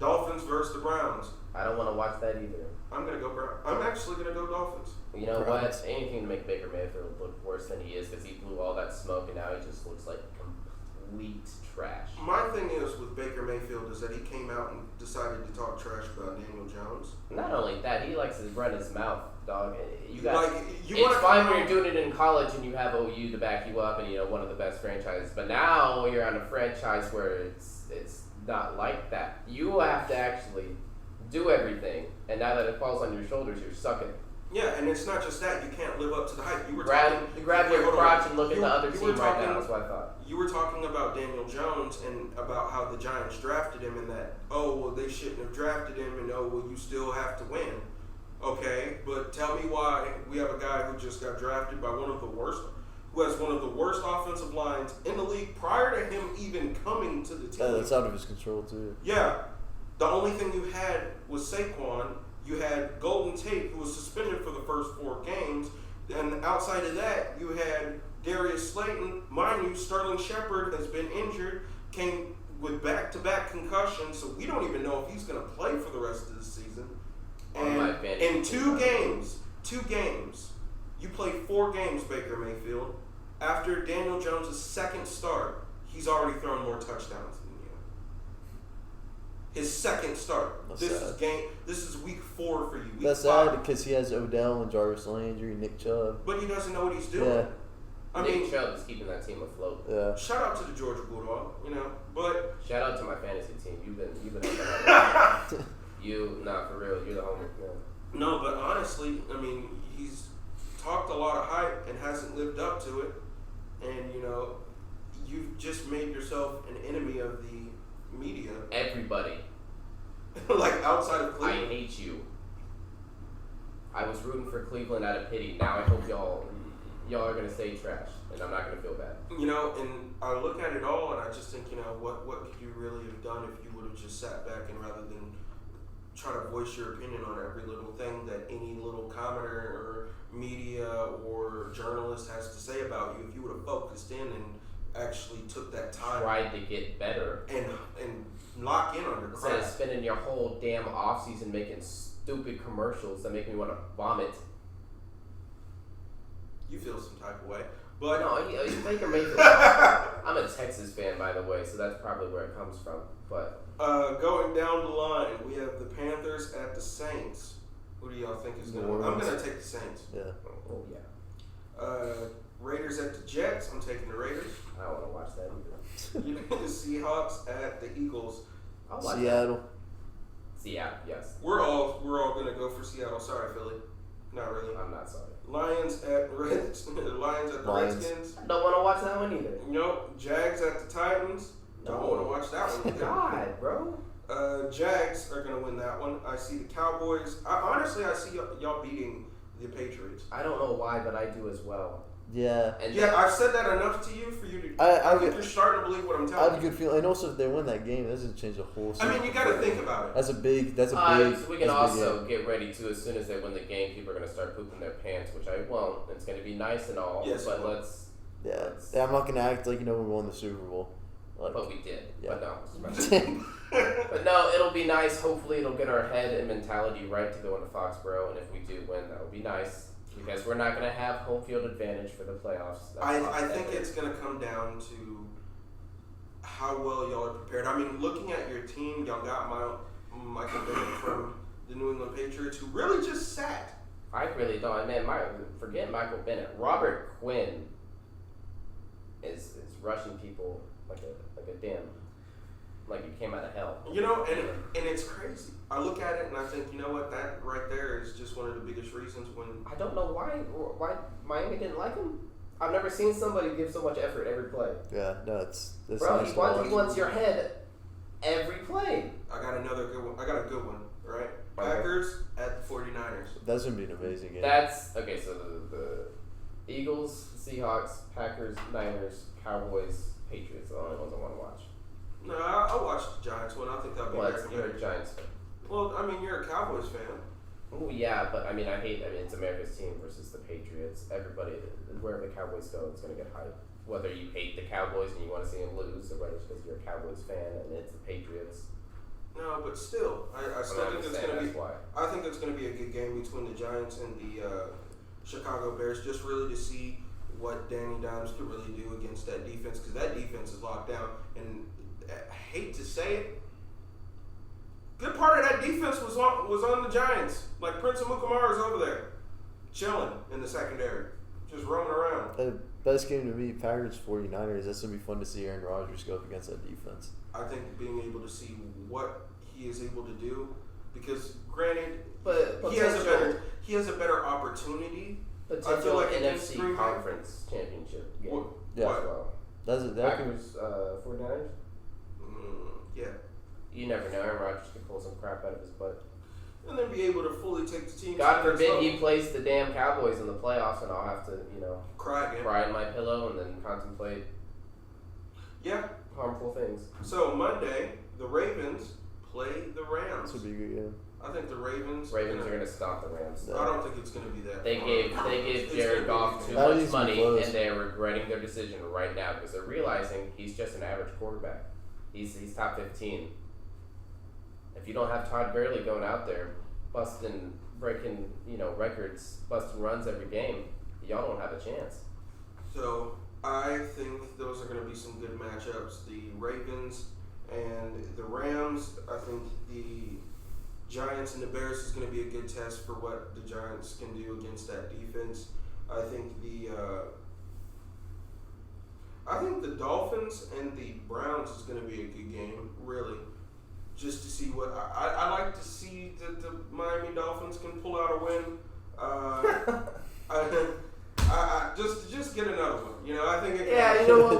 Speaker 1: Dolphins versus the Browns.
Speaker 3: I don't want to watch that either.
Speaker 1: I'm actually gonna go Dolphins.
Speaker 3: You know what? Anything to make Baker Mayfield look worse than he is, because he blew all that smoke and now he just looks like complete trash.
Speaker 1: My thing is with Baker Mayfield is that he came out and decided to talk trash about Daniel Jones.
Speaker 3: Not only that, he likes to run his mouth, dog.
Speaker 1: It's
Speaker 3: It's fine when you're doing it in college and you have OU to back you up and one of the best franchises. But now you're on a franchise where it's not like that. You have to actually do everything, and now that it falls on your shoulders, you're sucking.
Speaker 1: Yeah, and it's not just that. You can't live up to the hype. You were
Speaker 3: grab your crotch and look at the other team right now. That's what I thought.
Speaker 1: You were talking about Daniel Jones and about how the Giants drafted him and that, they shouldn't have drafted him and, you still have to win. Okay, but tell me why we have a guy who just got drafted by who has one of the worst offensive lines in the league prior to him even coming to the team.
Speaker 2: That's out of his control, too.
Speaker 1: Yeah. The only thing you had was Saquon. You had Golden Tate, who was suspended for the first 4 games. And outside of that, you had Darius Slayton. Mind you, Sterling Shepard has been injured, came with back-to-back concussions, so we don't even know if he's going to play for the rest of the season. And in 2 games, you played 4 games, Baker Mayfield. After Daniel Jones' second start, he's already thrown more touchdowns than you. His second start. This is week 4 for you.
Speaker 2: That's sad because he has Odell and Jarvis Landry, Nick Chubb.
Speaker 1: But he doesn't know what he's doing.
Speaker 2: Yeah.
Speaker 3: Nick Chubb is keeping that team afloat.
Speaker 2: Yeah.
Speaker 1: Shout out to the Georgia Bulldog, but
Speaker 3: shout out to my fantasy team. You've been for real. You're the homie. Yeah.
Speaker 1: No, but honestly, he's talked a lot of hype and hasn't lived up to it. And you've just made yourself an enemy of the media.
Speaker 3: Everybody.
Speaker 1: Like outside of Cleveland.
Speaker 3: I hate you. I was rooting for Cleveland out of pity. Now I hope y'all are gonna stay trash, and I'm not gonna feel bad.
Speaker 1: And I look at it all, and I just think, what could you really have done if you would have just sat back and rather than try to voice your opinion on every little thing that any little commenter or media or journalist has to say about you, if you would have focused in and actually took that time,
Speaker 3: tried to get better,
Speaker 1: and lock in on your craft.
Speaker 3: Instead of spending your whole damn offseason making stupid commercials that make me want to vomit.
Speaker 1: You feel some type of way. But
Speaker 3: no, Baker Mayfield. I'm a Texas fan, by the way, so that's probably where it comes from. But
Speaker 1: going down the line, we have the Panthers at the Saints. Who do y'all think is going to win? I'm going to take the Saints.
Speaker 2: Yeah.
Speaker 3: Oh, yeah.
Speaker 1: Raiders at the Jets. I'm taking the Raiders.
Speaker 3: I don't want to watch that either.
Speaker 1: You know, the Seahawks at the Eagles.
Speaker 3: I'll watch
Speaker 2: Seattle.
Speaker 3: That. Seattle, yes.
Speaker 1: We're all going to go for Seattle. Sorry, Philly. Not really.
Speaker 3: I'm not sorry.
Speaker 1: Lions at the Redskins.
Speaker 3: I don't want to watch that one either.
Speaker 1: Nope. Jags at the Titans. Don't want to watch that one either.
Speaker 3: God, bro.
Speaker 1: Jags are going to win that one. I see the Cowboys. Honestly, I see y'all beating the Patriots.
Speaker 3: I don't know why, but I do as well.
Speaker 2: Yeah.
Speaker 1: I've said that enough to you for you to. I think you're starting to believe what I'm telling you.
Speaker 2: I have a good feeling, and also if they win that game, it doesn't change the whole season.
Speaker 1: You got to think about it.
Speaker 2: That's a big.
Speaker 3: So we can also get ready to, as soon as they win the game, people are going to start pooping their pants, which I won't. It's going to be nice and all.
Speaker 1: Yes,
Speaker 3: but let's.
Speaker 2: Yeah, I'm not going to act like we won the Super Bowl.
Speaker 3: But we did.
Speaker 2: Yeah.
Speaker 3: But no. But no, it'll be nice. Hopefully, it'll get our head and mentality right to go into Foxborough, and if we do win, that would be nice. Because we're not going to have home field advantage for the playoffs.
Speaker 1: I think it's going to come down to how well y'all are prepared. Looking at your team, y'all got Michael Bennett from the New England Patriots, who really just sat.
Speaker 3: I really don't. Man, forget Michael Bennett. Robert Quinn is rushing people like a damn, like it came out of hell.
Speaker 1: And it's crazy. I look at it and I think, that right there is just one of the biggest reasons when...
Speaker 3: I don't know why Miami didn't like him. I've never seen somebody give so much effort every play.
Speaker 2: Yeah, no, it's
Speaker 3: bro,
Speaker 2: nice
Speaker 3: he wants your head every play.
Speaker 1: I got another good one. I got a good one, right? Packers at the 49ers.
Speaker 2: That's going to be an amazing game.
Speaker 3: Okay, so the Eagles, Seahawks, Packers, Niners, Cowboys, Patriots are the only ones I want to watch.
Speaker 1: No, I'll watch the Giants one. I think that'll be
Speaker 3: great. You're a Giants fan.
Speaker 1: Well, you're a Cowboys fan.
Speaker 3: Oh yeah, but it's America's team versus the Patriots. Everybody, wherever the Cowboys go, it's going to get hype. Whether you hate the Cowboys and you want to see them lose, or whether it's because you're a Cowboys fan and it's the Patriots.
Speaker 1: No, but still, I still think it's going to be.
Speaker 3: Why.
Speaker 1: I think it's going to be a good game between the Giants and the Chicago Bears, just really to see what Danny Dimes can really do against that defense, because that defense is locked down. And I hate to say it, good part of that defense was on the Giants. Like Prince Amukamara is over there, chilling in the secondary, just roaming around.
Speaker 2: The best game to me, Packers 49ers. That's gonna be fun to see Aaron Rodgers go up against that defense.
Speaker 1: I think being able to see what he is able to do, because granted,
Speaker 3: but
Speaker 1: he has a better opportunity.
Speaker 3: I feel like NFC Conference Championship game.
Speaker 2: Yeah.
Speaker 3: As well. Packers 49ers?
Speaker 1: Yeah.
Speaker 3: You never know. Aaron Rodgers could pull some crap out of his butt.
Speaker 1: And then be able to fully take the team.
Speaker 3: God forbid he plays the damn Cowboys in the playoffs, and I'll have to,
Speaker 1: cry
Speaker 3: in my pillow and then contemplate harmful things.
Speaker 1: So Monday, the Ravens play the Rams.
Speaker 2: This would be a good game.
Speaker 1: I think the Ravens
Speaker 3: are going to stomp the Rams.
Speaker 1: I don't think it's going to be that.
Speaker 3: They gave Jared Goff too much money, and they're regretting their decision right now because they're realizing he's just an average quarterback. He's top 15. If you don't have Todd Gurley going out there breaking records, busting runs every game, y'all don't have a chance.
Speaker 1: So I think those are going to be some good matchups. The Ravens and the Rams. I think the Giants and the Bears is going to be a good test for what the Giants can do against that defense. I think the Dolphins and the Browns is going to be a good game, really. Just to see what I like to see that the Miami Dolphins can pull out a win. I just get another one. I think.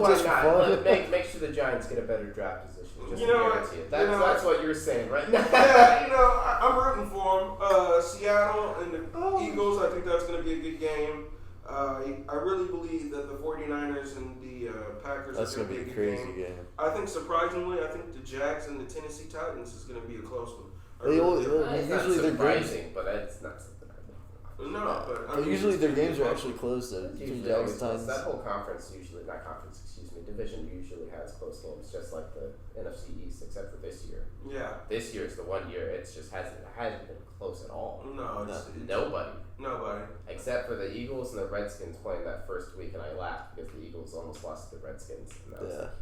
Speaker 3: Why not? Make sure the Giants get a better draft position. Just guarantee it. That's what you're saying right now.
Speaker 1: Yeah, I'm rooting for them. Seattle and the Eagles. I think that's going to be a good game. I really believe that the 49ers and the Packers
Speaker 2: that's
Speaker 1: are going to be a
Speaker 2: crazy
Speaker 1: good
Speaker 2: game.
Speaker 1: I think surprisingly, the Jags and the Tennessee Titans is going to be a close one.
Speaker 3: It's not surprising, but it's not something
Speaker 1: No, but
Speaker 2: usually their games are actually close though.
Speaker 3: Jags Titans. That whole division usually has close games, just like the NFC East, except for this year.
Speaker 1: Yeah.
Speaker 3: This year is the one year it just hasn't been close at all.
Speaker 1: No,
Speaker 3: Nobody. Except for the Eagles and the Redskins playing that first week, and I laughed because the Eagles almost lost to the Redskins. And I was like,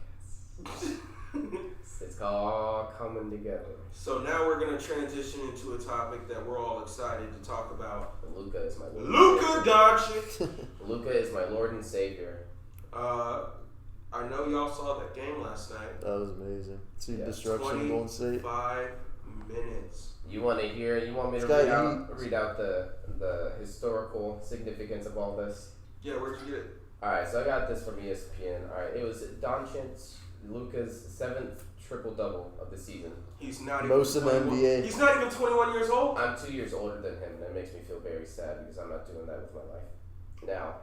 Speaker 3: it's all coming together.
Speaker 1: So now we're going to transition into a topic that we're all excited to talk about.
Speaker 3: Luka is my Lord.
Speaker 1: Luka Doncic.
Speaker 3: Luka is my Lord and Savior.
Speaker 1: I know y'all saw that game last night.
Speaker 2: That was amazing. See destruction in Golden State.
Speaker 1: 25 minutes.
Speaker 3: You want me to read out the historical significance of all this?
Speaker 1: Yeah, where'd you get it?
Speaker 3: Alright, so I got this from ESPN. Alright, it was Doncic, Luka's 7th triple-double of the season.
Speaker 1: He's not
Speaker 2: most
Speaker 1: even
Speaker 2: in the NBA.
Speaker 1: He's not even 21 years old?
Speaker 3: I'm 2 years older than him, and that makes me feel very sad because I'm not doing that with my life. Now,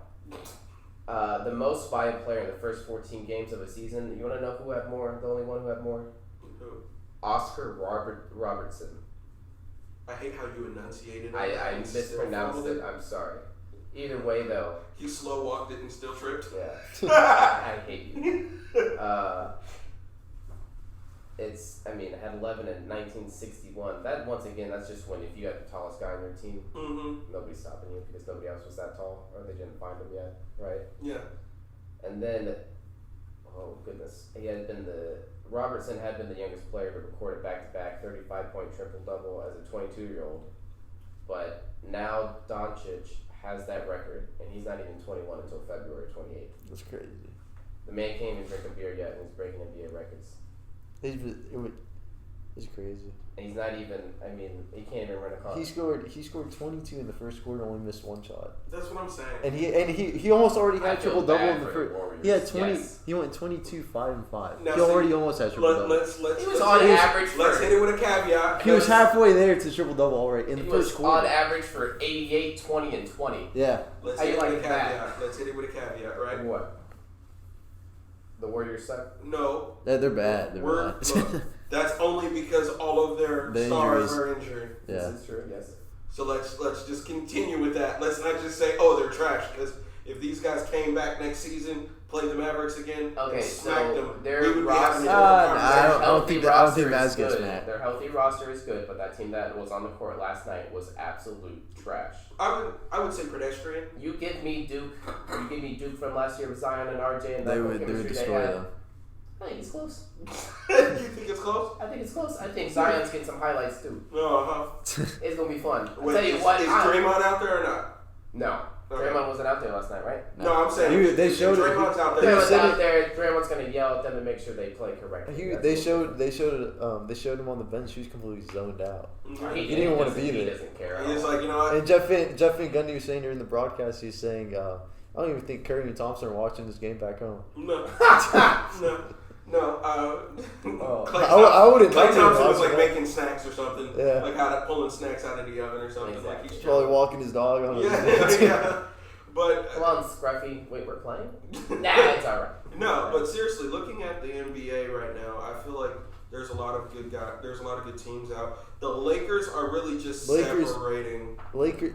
Speaker 3: the most valuable player in the first 14 games of a season, you want to know who had more? The only one who had more?
Speaker 1: Who?
Speaker 3: Oscar Robertson.
Speaker 1: I hate how you enunciated it.
Speaker 3: I mispronounced it. I'm sorry. Either way, though.
Speaker 1: He slow walked it and still tripped?
Speaker 3: Yeah. I hate you. It had 11 in 1961. That, once again, that's just when if you had the tallest guy on your team, nobody's stopping you because nobody else was that tall, or they didn't find him yet, right?
Speaker 1: Yeah.
Speaker 3: And then, oh goodness, Robertson had been the youngest player to record a back-to-back 35-point triple-double as a 22-year-old. But now Doncic has that record, and he's not even 21 until February 28th.
Speaker 2: That's crazy.
Speaker 3: The man can't even drink a beer yet, and he's breaking NBA records.
Speaker 2: It's crazy.
Speaker 3: And he's not even, he can't even run a car.
Speaker 2: He scored 22 in the first quarter, only missed one shot.
Speaker 1: That's what I'm saying.
Speaker 2: And he almost already had triple double in the first. He had 20.
Speaker 3: Yes.
Speaker 2: He went 22, 5 and 5.
Speaker 1: Now,
Speaker 2: he already almost had triple double.
Speaker 3: He was on average.
Speaker 1: Let's hit it with a caveat.
Speaker 2: He was halfway there to triple double already in the first quarter.
Speaker 3: On average for 88, 20, and 20.
Speaker 2: Yeah.
Speaker 1: Let's hit it with a caveat. Let's hit it with a caveat, right?
Speaker 3: What? The Warriors suck?
Speaker 1: No.
Speaker 2: They're bad.
Speaker 1: Look, that's only because all of their stars are injured.
Speaker 2: Yeah.
Speaker 3: This is true, yes.
Speaker 1: So let's just continue with that. Let's not just say, oh, they're trash, because if these guys came back next season, played the Mavericks again,
Speaker 3: Okay,
Speaker 1: and smacked
Speaker 3: so
Speaker 1: them,
Speaker 3: their
Speaker 1: we would be having a
Speaker 3: roster-
Speaker 1: different
Speaker 2: I
Speaker 1: conversation.
Speaker 2: don't think Mavs gets mad.
Speaker 3: Their healthy roster is good, but that team that was on the court last night was absolute trash.
Speaker 1: I would say pedestrian.
Speaker 3: You give me Duke. You give me Duke from last year with Zion and RJ, and
Speaker 2: They
Speaker 3: that
Speaker 2: would
Speaker 3: chemistry
Speaker 2: destroy
Speaker 3: had.
Speaker 2: them.
Speaker 3: I think it's close.
Speaker 1: You think it's close?
Speaker 3: I think it's close. I think Zion's getting some highlights too.
Speaker 1: Uh-huh.
Speaker 3: It's gonna be fun. I'll
Speaker 1: Wait,
Speaker 3: tell you
Speaker 1: is
Speaker 3: what.
Speaker 1: Draymond out there or not?
Speaker 3: No.
Speaker 1: Okay.
Speaker 3: Draymond wasn't out there last night, right?
Speaker 1: No, I'm saying
Speaker 2: They showed it.
Speaker 1: Draymond's out there.
Speaker 3: Draymond's
Speaker 2: said
Speaker 3: out
Speaker 2: it-
Speaker 3: there. Draymond's gonna yell at them to make sure they play correctly.
Speaker 2: They showed him on the bench. He was completely zoned out.
Speaker 1: Mhm.
Speaker 2: He didn't want to be
Speaker 3: He
Speaker 2: there.
Speaker 3: doesn't care.
Speaker 1: He's like, you know what?
Speaker 2: And Jeff Van Gundy was saying during the broadcast, he's saying, I don't even think Curry and Thompson are watching this game back home.
Speaker 1: No. No.
Speaker 2: I wouldn't
Speaker 1: Klay
Speaker 2: like to
Speaker 1: Thompson was
Speaker 2: watch
Speaker 1: like
Speaker 2: that.
Speaker 1: making snacks or something.
Speaker 2: Yeah.
Speaker 1: Like pulling snacks out of the oven or something.
Speaker 3: Exactly.
Speaker 1: Like he's
Speaker 2: Probably
Speaker 1: chilling.
Speaker 2: walking his dog on
Speaker 1: Yeah. But
Speaker 3: Come on, Scruffy. Wait, we're playing? Nah, it's alright.
Speaker 1: no, but seriously, looking at the NBA right now, I feel like there's a lot of good there's a lot of good teams out. The Lakers are really just separating.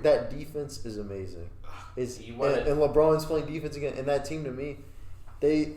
Speaker 2: That defense is amazing. And LeBron's playing defense again. And that team to me, the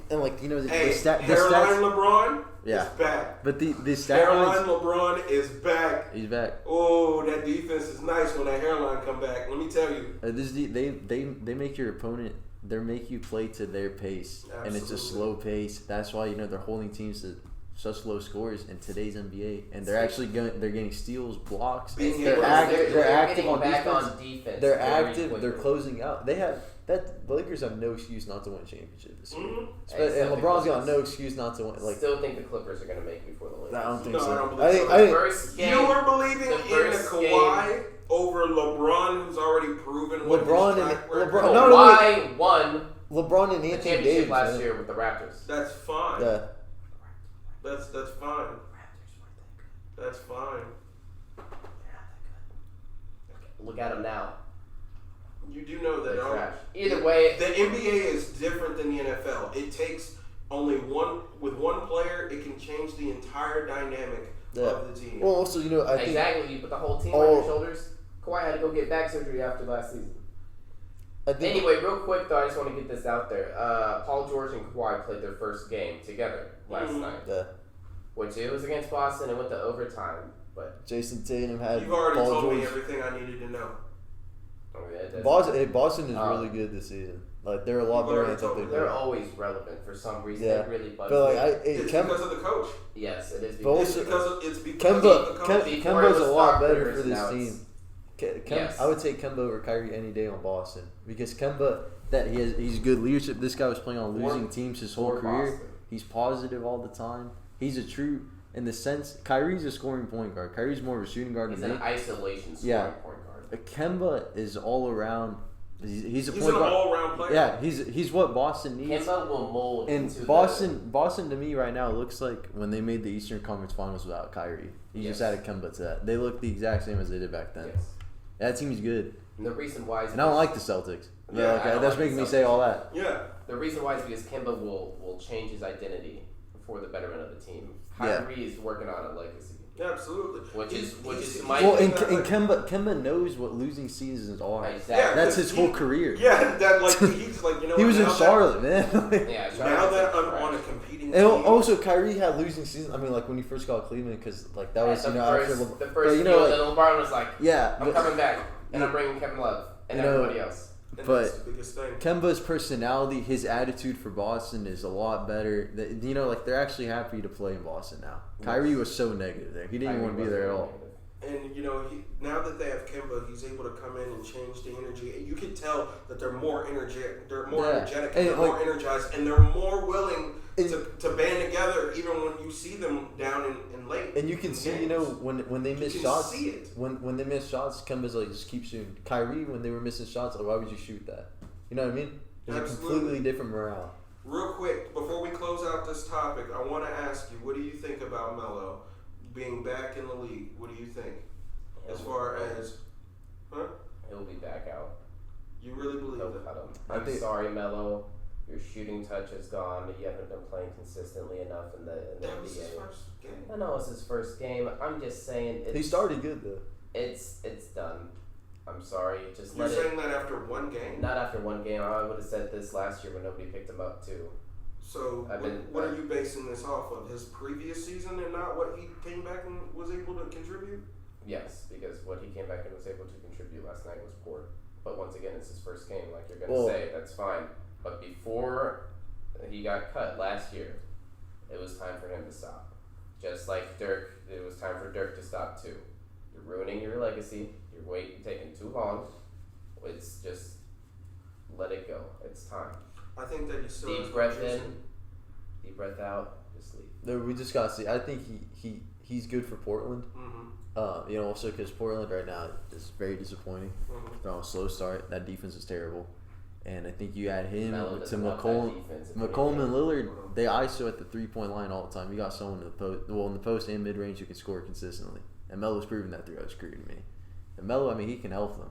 Speaker 2: stat
Speaker 1: Hairline
Speaker 2: stats.
Speaker 1: LeBron
Speaker 2: Yeah.
Speaker 1: is back.
Speaker 2: But the stat
Speaker 1: Hairline
Speaker 2: lines,
Speaker 1: LeBron is back.
Speaker 2: he's back.
Speaker 1: Oh, that defense is nice when that hairline come back. Let me tell you.
Speaker 2: They make your opponent. They make you play to their pace, and it's a
Speaker 1: Absolutely.
Speaker 2: slow pace. That's why they're holding teams to such low scores in today's NBA, and they're actually getting steals, blocks.
Speaker 1: Being
Speaker 2: They're
Speaker 1: able to-
Speaker 2: active. They're active
Speaker 3: getting
Speaker 2: on
Speaker 3: back
Speaker 2: defense.
Speaker 3: on defense.
Speaker 2: They're
Speaker 3: very
Speaker 2: active.
Speaker 3: quickly.
Speaker 2: They're closing out. The Lakers have no excuse not to win a championship this year.
Speaker 1: Mhm.
Speaker 3: Except
Speaker 2: And
Speaker 3: the
Speaker 2: LeBron's got
Speaker 3: Clippers.
Speaker 2: no excuse not to win. Like,
Speaker 3: Still think the Clippers are gonna make it before the Lakers.
Speaker 2: I don't think
Speaker 1: No,
Speaker 2: so.
Speaker 1: I don't
Speaker 2: I
Speaker 1: believe
Speaker 2: think.
Speaker 1: so.
Speaker 2: I think
Speaker 3: First game.
Speaker 1: You were believing
Speaker 3: The
Speaker 1: in
Speaker 3: first
Speaker 1: Kawhi over LeBron, who's already proven what
Speaker 2: LeBron
Speaker 1: his
Speaker 2: and-
Speaker 1: track record
Speaker 2: LeBron-
Speaker 1: is.
Speaker 2: no,
Speaker 3: Kawhi won
Speaker 2: LeBron and
Speaker 3: the
Speaker 2: Anthony
Speaker 3: championship
Speaker 2: Davis
Speaker 3: last
Speaker 2: man.
Speaker 3: year with the Raptors.
Speaker 1: That's fine.
Speaker 2: Yeah.
Speaker 1: That's fine. That's fine.
Speaker 3: Look at them now.
Speaker 1: You do know that
Speaker 3: They're
Speaker 1: all-
Speaker 3: trash. Either way,
Speaker 1: the NBA is different than the NFL. It takes only one player. It can change the entire dynamic of the team.
Speaker 2: Well, also, I think
Speaker 3: exactly. You put the whole team on your shoulders. Kawhi had to go get back surgery after last season. Anyway, real quick though, I just want to get this out there. Paul George and Kawhi played their first game together last night,
Speaker 2: Yeah.
Speaker 3: which it was against Boston and went to overtime. But
Speaker 2: Jason Tatum had
Speaker 1: You've already
Speaker 2: Paul
Speaker 1: told me
Speaker 2: George.
Speaker 1: everything I needed to know.
Speaker 2: Boston is really good this season. Like, they're a lot better than I thought they'd be.
Speaker 3: they're always relevant for some reason.
Speaker 2: Yeah.
Speaker 3: They really bug
Speaker 2: But
Speaker 3: me.
Speaker 1: It's because of the coach.
Speaker 3: Yes, it is.
Speaker 2: But
Speaker 3: Because
Speaker 2: also-
Speaker 1: It's because of the coach.
Speaker 3: Before it
Speaker 2: Kemba's
Speaker 3: was
Speaker 2: a lot
Speaker 3: Doc
Speaker 2: better
Speaker 3: Rivers,
Speaker 2: for this
Speaker 3: now it's-
Speaker 2: team.
Speaker 3: Yes.
Speaker 2: I would take Kemba over Kyrie any day on Boston because Kemba, he's good leadership. This guy was playing on losing teams his whole career.
Speaker 3: Boston.
Speaker 2: He's positive all the time. He's a true in the sense. Kyrie's a scoring point guard. Kyrie's more of a shooting guard
Speaker 3: He's
Speaker 2: than
Speaker 3: an
Speaker 2: me.
Speaker 3: isolation scoring
Speaker 2: Yeah.
Speaker 3: point guard.
Speaker 2: Kemba is all around. He's a
Speaker 1: He's
Speaker 2: point
Speaker 1: an
Speaker 2: guard.
Speaker 1: all-around player.
Speaker 2: Yeah, he's what Boston needs.
Speaker 3: Kemba will mold
Speaker 2: And
Speaker 3: into
Speaker 2: Boston to me right now looks like when they made the Eastern Conference Finals without Kyrie. You just
Speaker 3: Yes.
Speaker 2: added Kemba to that. They look the exact same as they did back then.
Speaker 3: Yes.
Speaker 2: That team's good.
Speaker 3: And the reason why is
Speaker 2: And I don't like the Celtics.
Speaker 1: Yeah,
Speaker 2: Like,
Speaker 3: I don't
Speaker 2: that's
Speaker 3: like
Speaker 2: making
Speaker 3: the
Speaker 2: me say
Speaker 3: Celtics.
Speaker 2: all that.
Speaker 1: Yeah.
Speaker 3: the reason why is because Kemba will change his identity for the betterment of the team.
Speaker 2: Yeah.
Speaker 3: Kyrie is working on a legacy,
Speaker 1: Absolutely.
Speaker 3: which is
Speaker 1: He's-
Speaker 3: my
Speaker 2: Well, and
Speaker 1: he's-
Speaker 2: Kemba knows what losing seasons are.
Speaker 3: exactly.
Speaker 1: Yeah,
Speaker 2: That's his whole
Speaker 1: he-
Speaker 2: career.
Speaker 1: Yeah, that like he's like
Speaker 2: He was in
Speaker 1: now
Speaker 2: Charlotte, man.
Speaker 3: Yeah,
Speaker 1: Now that I'm
Speaker 3: trash.
Speaker 1: on a competing
Speaker 2: And
Speaker 1: team,
Speaker 2: also, Kyrie had losing seasons. I mean, like when he first got Cleveland, because like that was
Speaker 3: the
Speaker 2: after
Speaker 3: first,
Speaker 2: LeBron.
Speaker 3: the
Speaker 2: But,
Speaker 3: first
Speaker 2: you
Speaker 3: deal,
Speaker 2: know,
Speaker 3: then LeBron was like,
Speaker 2: yeah,
Speaker 3: I'm
Speaker 2: but,
Speaker 3: coming back, and I'm bringing Kevin Love and
Speaker 2: You know,
Speaker 3: everybody else.
Speaker 1: and
Speaker 2: but-
Speaker 1: that's the biggest thing.
Speaker 2: Kemba's personality, his attitude for Boston is a lot better. Like they're actually happy to play in Boston now. Kyrie was so negative there; he didn't even want to be there at all.
Speaker 1: And now that they have Kemba, he's able to come in and change the energy. And you can tell that they're more energetic. They're more
Speaker 2: Yeah.
Speaker 1: energetic.
Speaker 2: And
Speaker 1: They're more energized, and they're more willing to band together, even when you see them down in late.
Speaker 2: And you can see, when they miss
Speaker 1: can
Speaker 2: shots,
Speaker 1: see it.
Speaker 2: when they miss shots, Kemba's like, just keep shooting. Kyrie, when they were missing shots, like, why would you shoot that? You know what I mean? There's a
Speaker 1: Absolutely.
Speaker 2: completely different morale.
Speaker 1: Real quick, before we close out this topic, I want to ask you, what do you think about Melo being back in the league? What do you think? As far as,
Speaker 3: He'll be back out.
Speaker 1: you really believe
Speaker 3: They'll
Speaker 1: that?
Speaker 3: cut him.
Speaker 2: I
Speaker 3: I'm
Speaker 2: think-
Speaker 3: sorry, Melo. Your shooting touch is gone. You haven't been playing consistently enough in the
Speaker 1: That was his
Speaker 3: NBA.
Speaker 1: first game.
Speaker 3: I know it's his first game. I'm just saying
Speaker 2: He started good though.
Speaker 3: it's done. I'm sorry. Just
Speaker 1: You're
Speaker 3: let
Speaker 1: saying that after one game?
Speaker 3: Not after one game. I would have said this last year when nobody picked him up too.
Speaker 1: So what are you basing this off of? His previous season and not what he came back and was able to contribute?
Speaker 3: Yes, because what he came back and was able to contribute last night was poor. But once again, it's his first game. Like you're going to say, that's fine. But before he got cut last year, it was time for him to stop. Just like Dirk, it was time for Dirk to stop too. You're ruining your legacy. You're taking too long. It's just let it go. It's time.
Speaker 1: I think that he still
Speaker 3: deep breath in, deep breath out, just leave.
Speaker 2: No, we just gotta see. I think he's good for Portland.
Speaker 1: Mm-hmm.
Speaker 2: Also because Portland right now is very disappointing.
Speaker 1: Mm-hmm.
Speaker 2: They're on a slow start. That defense is terrible, and I think you add him to
Speaker 3: McCollum
Speaker 2: and Lillard. They ISO at the 3-point line all the time. You got someone in the post, in the post and mid range who can score consistently. And Melo's proven that throughout his career to me. And Melo, he can help them.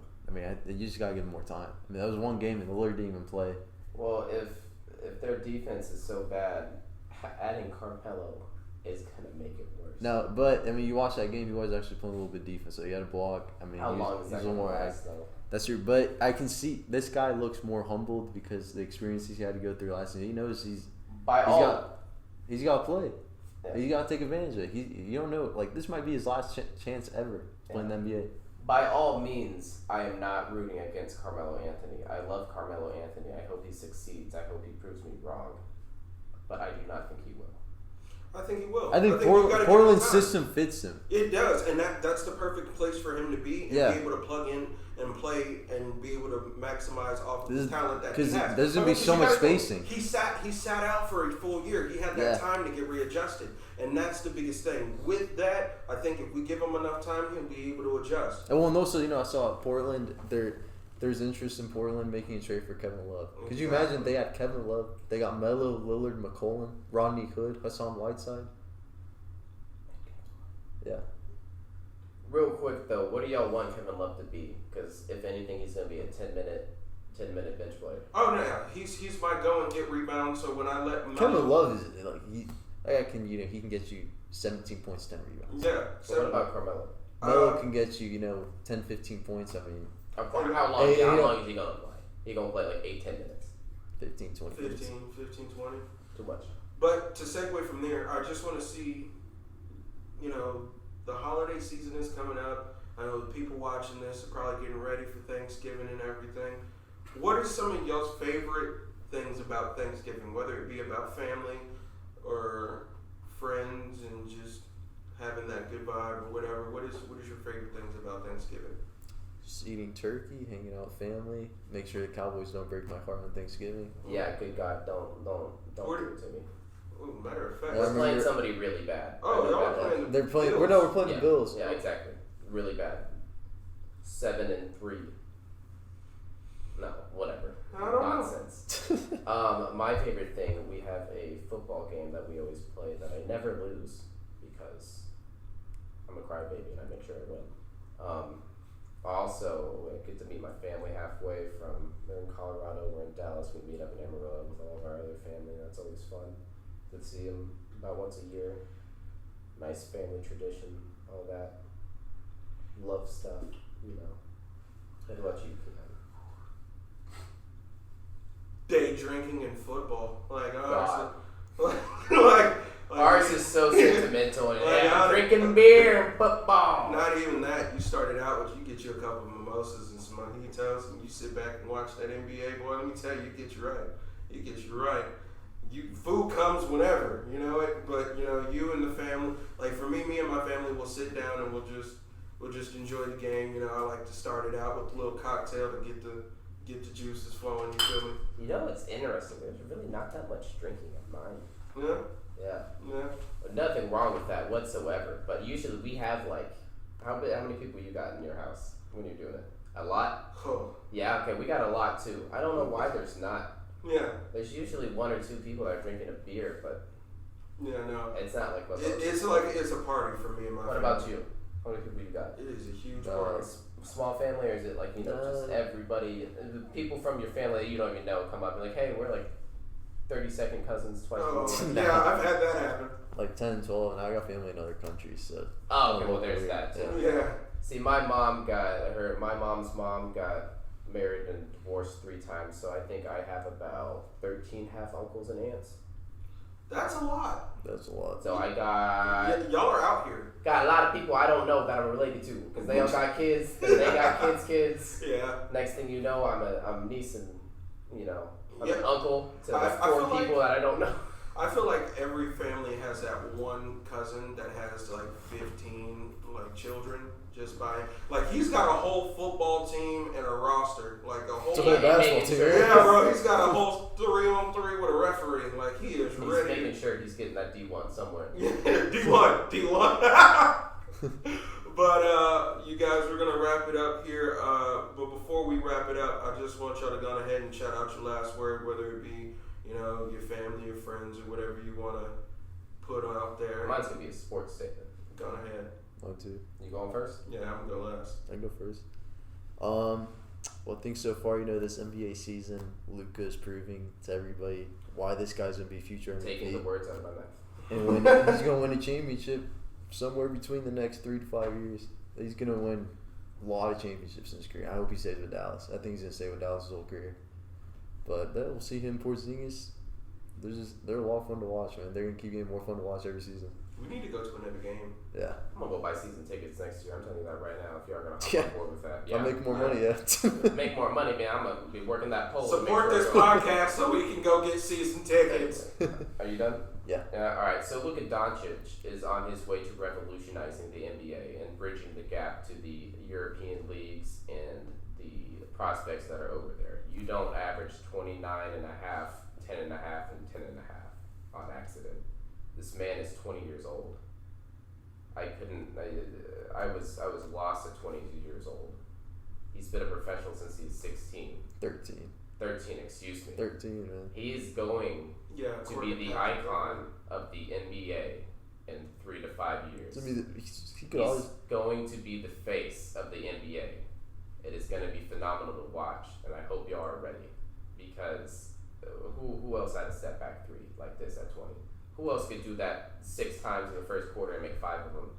Speaker 2: You just gotta give him more time. That was one game and Lillard didn't even play.
Speaker 3: Well, if their defense is so bad, adding Carmelo is gonna make it worse.
Speaker 2: No, but you watch that game. He was actually playing a little bit defense, so he had a block.
Speaker 3: How long is that gonna last, though?
Speaker 2: That's true, but I can see this guy looks more humbled because the experiences he had to go through last year. He knows he's got to play. Yeah. He's got to take advantage of it. You don't know, this might be his last chance ever playing the NBA.
Speaker 3: By all means, I am not rooting against Carmelo Anthony. I love Carmelo Anthony. I hope he succeeds. I hope he proves me wrong. But I do not think he will.
Speaker 1: I think he will.
Speaker 2: I think Portland's system fits him.
Speaker 1: It does, and that's the perfect place for him to be and be able to plug in and play and be able to maximize off of the talent that he has.
Speaker 2: Because there's going to be so much spacing.
Speaker 1: He sat out for a full year. He had that time to get readjusted, and that's the biggest thing. With that, I think if we give him enough time, he'll be able to adjust.
Speaker 2: And and also, I saw at Portland, there's interest in Portland making a trade for Kevin Love. Could you imagine they had Kevin Love, they got Melo, Lillard, McCollum, Rodney Hood, Hassan Whiteside? Yeah.
Speaker 3: Real quick though, what do y'all want Kevin Love to be? Because if anything, he's gonna be a 10-minute bench player.
Speaker 1: Oh no, he's my go and get rebounds. So when I let
Speaker 2: Kevin Love is he can get you 17 points, 10 rebounds.
Speaker 1: Yeah.
Speaker 3: So what about Carmelo?
Speaker 2: Melo can get you 10, 15 points.
Speaker 3: How long is he gonna play? He gonna play 8-10 minutes.
Speaker 2: 15, 20
Speaker 1: 15, 20.
Speaker 3: Too much.
Speaker 1: But to segue from there, I just want to see, the holiday season is coming up. I know the people watching this are probably getting ready for Thanksgiving and everything. What are some of y'all's favorite things about Thanksgiving, whether it be about family or friends and just having that good vibe or whatever? What is your favorite things about Thanksgiving?
Speaker 2: Just eating turkey, hanging out with family, make sure the Cowboys don't break my heart on Thanksgiving.
Speaker 3: Yeah, good God, don't do it to me.
Speaker 1: Ooh, matter of fact,
Speaker 3: we're playing somebody really bad.
Speaker 1: Oh, y'all are playing.
Speaker 2: They're playing. We're playing the Bills.
Speaker 3: Yeah, exactly. Really bad. 7-3. No, whatever.
Speaker 1: I don't
Speaker 3: Nonsense. My favorite thing, we have a football game that we always play that I never lose because I'm a crybaby and I make sure I win. Also, I get to meet my family halfway they're in Colorado, we're in Dallas, we meet up in Amarillo with all of our other family. That's always fun to see them about once a year. Nice family tradition, all that. Love stuff, What about you, Keon?
Speaker 1: Day drinking and football.
Speaker 3: Ours is so sentimental and drinking beer and football.
Speaker 1: Not even that. You started out with you get you a couple of mimosas and some mojitos and you sit back and watch that NBA. Boy, let me tell you, it gets you right. It gets you right. Food comes whenever, but you and the family, for me and my family will sit down and we'll just enjoy the game. I like to start it out with a little cocktail to get the juices flowing, you feel me?
Speaker 3: It's interesting. There's really not that much drinking of mine.
Speaker 1: Yeah?
Speaker 3: Yeah. But nothing wrong with that whatsoever. But usually we have how many people you got in your house when you're doing it? A lot?
Speaker 1: Oh.
Speaker 3: Yeah, okay, we got a lot too. I don't know why there's not.
Speaker 1: Yeah.
Speaker 3: There's usually 1 or 2 people that are drinking a beer, but
Speaker 1: yeah, no.
Speaker 3: It's not like what
Speaker 1: it's a party for me and my family.
Speaker 3: What about you? How many people you got?
Speaker 1: It is a huge party.
Speaker 3: Small family, or is it just everybody, people from your family that you don't even know come up and hey, we're 30-second cousins twice.
Speaker 1: Yeah, I've had that happen.
Speaker 2: 10, 12, and I got family in other countries, so.
Speaker 3: Oh, okay, well there's that too.
Speaker 1: Yeah.
Speaker 3: See, my mom's mom got married and divorced 3 times, so I think I have about 13 half uncles and aunts.
Speaker 1: That's a lot.
Speaker 2: That's a lot.
Speaker 3: So I got
Speaker 1: y'all are out here.
Speaker 3: got a lot of people I don't know that I'm related to because they all got kids. And they got kids.
Speaker 1: Yeah.
Speaker 3: Next thing you know, I'm a niece and I'm
Speaker 1: Yeah.
Speaker 3: an uncle to
Speaker 1: I
Speaker 3: 4
Speaker 1: feel
Speaker 3: people that I don't know.
Speaker 1: I feel like every family has that one cousin that has like 15 like children just by like he's got a whole football team and a roster like a whole
Speaker 2: It's a whole basketball team.
Speaker 1: yeah bro he's got a whole 3-on-3 with a referee like he is
Speaker 3: He's
Speaker 1: ready.
Speaker 3: making sure he's getting that D1 somewhere.
Speaker 1: Yeah, D1. But you guys, we're gonna wrap it up here. But before we wrap it up, I just want y'all to go ahead and shout out your last word, whether it be your family, your friends, or whatever you want to put out there.
Speaker 3: Mine's gonna be a sports statement.
Speaker 1: Go ahead.
Speaker 2: Mine too.
Speaker 3: You going first?
Speaker 1: Yeah, I'm gonna go last.
Speaker 2: I can go first. Well, I think so far, this NBA season, Luka is proving to everybody why this guy's gonna be future MVP.
Speaker 3: Taking the words out of my mouth.
Speaker 2: And he's gonna win a championship somewhere between the next 3 to 5 years. He's gonna win a lot of championships in his career. I hope he stays with Dallas. I think he's gonna stay with Dallas his whole career. But we'll see him Porzingis. They're a lot of fun to watch, man. They're gonna keep getting more fun to watch every season.
Speaker 1: We need to go to another game.
Speaker 2: Yeah.
Speaker 3: I'm gonna go buy season tickets next year. I'm telling you that right now. If y'all gonna hop
Speaker 2: Yeah.
Speaker 3: on board with that,
Speaker 2: I'll make more money, yeah.
Speaker 3: Make more money, man. I'm gonna be working that pole. to make
Speaker 1: Support
Speaker 3: sure
Speaker 1: this
Speaker 3: I go.
Speaker 1: podcast so we can go get season tickets.
Speaker 3: Are you done?
Speaker 2: Yeah.
Speaker 3: All right. So Luka Doncic is on his way to revolutionizing the NBA and bridging the gap to the European leagues and the prospects that are over there. You don't average 29 and a half, 10 and a half, and 10 and a half on accident. This man is 20 years old. I was lost at 22 years old. He's been a professional since he's 16. 13, excuse me.
Speaker 2: 13, man.
Speaker 3: He is going to be the icon of the NBA in 3 to 5 years.
Speaker 2: I mean, he could
Speaker 3: He's
Speaker 2: always.
Speaker 3: going to be the face of the NBA. It is going to be phenomenal to watch, and I hope y'all are ready because who else had a step back 3 like this at 20? Who else could do that 6 times in the first quarter and make 5 of them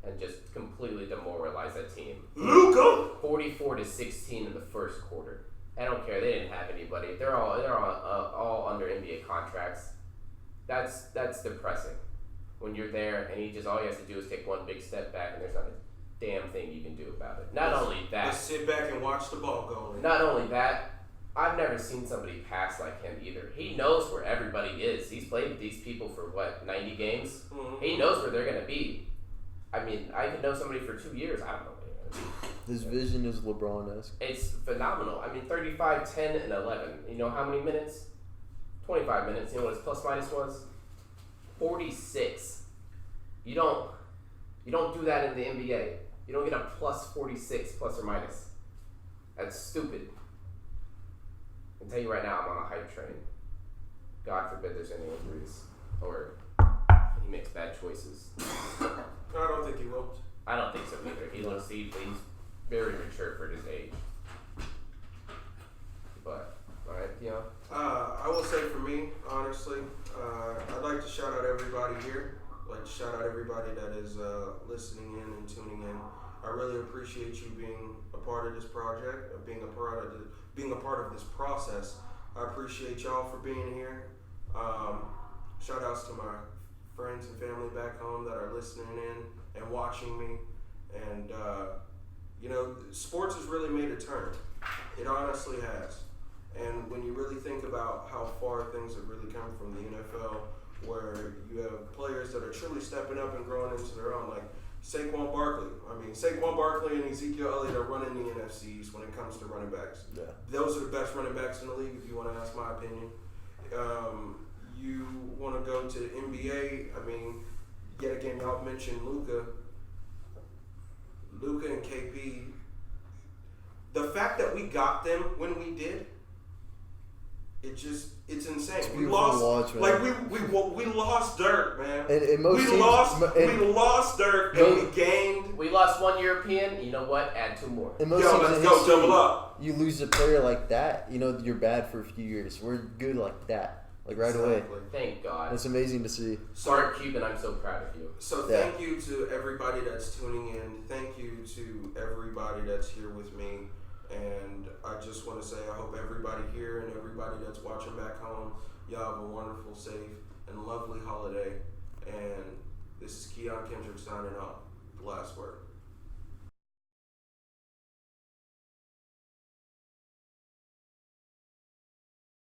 Speaker 3: and just completely demoralize that team?
Speaker 1: Luka.
Speaker 3: 44 to 16 in the first quarter. I don't care. They didn't have anybody. They're all under NBA contracts. That's depressing. When you're there and all he has to do is take one big step back and there's not a damn thing you can do about it. Not only that.
Speaker 1: Just sit back and watch the ball go in.
Speaker 3: Not only that. I've never seen somebody pass like him either. He knows where everybody is. He's played with these people for 90 games?
Speaker 1: Mm-hmm.
Speaker 3: He knows where they're going to be. I mean, I could know somebody for 2 years. I don't know where they're going to be.
Speaker 2: His vision is LeBron-esque.
Speaker 3: It's phenomenal. I mean, 35, 10, and 11. You know how many minutes? 25 minutes. You know what his plus minus was? 46. You don't do that in the NBA. You don't get a plus 46 plus or minus. That's stupid. I can tell you right now, I'm on a hype train. God forbid there's any injuries or he makes bad choices.
Speaker 1: I don't think he will.
Speaker 3: I don't think so either. He's very mature for his age. But, alright, Keon?
Speaker 1: I will say for me, honestly, I'd like to shout out everybody here. I'd like to shout out everybody that is listening in and tuning in. I really appreciate you being a part of this project, being a part of this process. I appreciate y'all for being here. Shout outs to my friends and family back home that are listening in and watching me. And, sports has really made a turn. It honestly has. And when you really think about how far things have really come from the NFL, where you have players that are truly stepping up and growing into their own, like Saquon Barkley and Ezekiel Elliott are running the NFCs when it comes to running backs.
Speaker 2: Yeah.
Speaker 1: Those are the best running backs in the league, if you want to ask my opinion. You want to go to the NBA, yet again, y'all mentioned Luka and KP. The fact that we got them when we did, it's insane.
Speaker 2: It's
Speaker 1: We
Speaker 2: beautiful to
Speaker 1: lost,
Speaker 2: watch, man.
Speaker 1: we lost Dirk, man.
Speaker 2: And most
Speaker 1: we
Speaker 2: teams,
Speaker 1: lost Dirk, and we gained.
Speaker 3: We lost 1 European. You know what? Add 2 more.
Speaker 2: in most
Speaker 1: Yo,
Speaker 2: teams
Speaker 1: let's
Speaker 2: in
Speaker 1: go,
Speaker 2: history,
Speaker 1: double up.
Speaker 2: you lose a player like that, you're bad for a few years. We're good like that. like right away.
Speaker 1: Exactly.
Speaker 3: Thank God.
Speaker 2: It's amazing to see.
Speaker 3: Smart Cuban, I'm so proud of you.
Speaker 1: So thank you to everybody that's tuning in. Thank you to everybody that's here with me. And I just want to say I hope everybody here and everybody that's watching back home, y'all have a wonderful, safe, and lovely holiday. And this is Keon Kendrick signing off. The last word.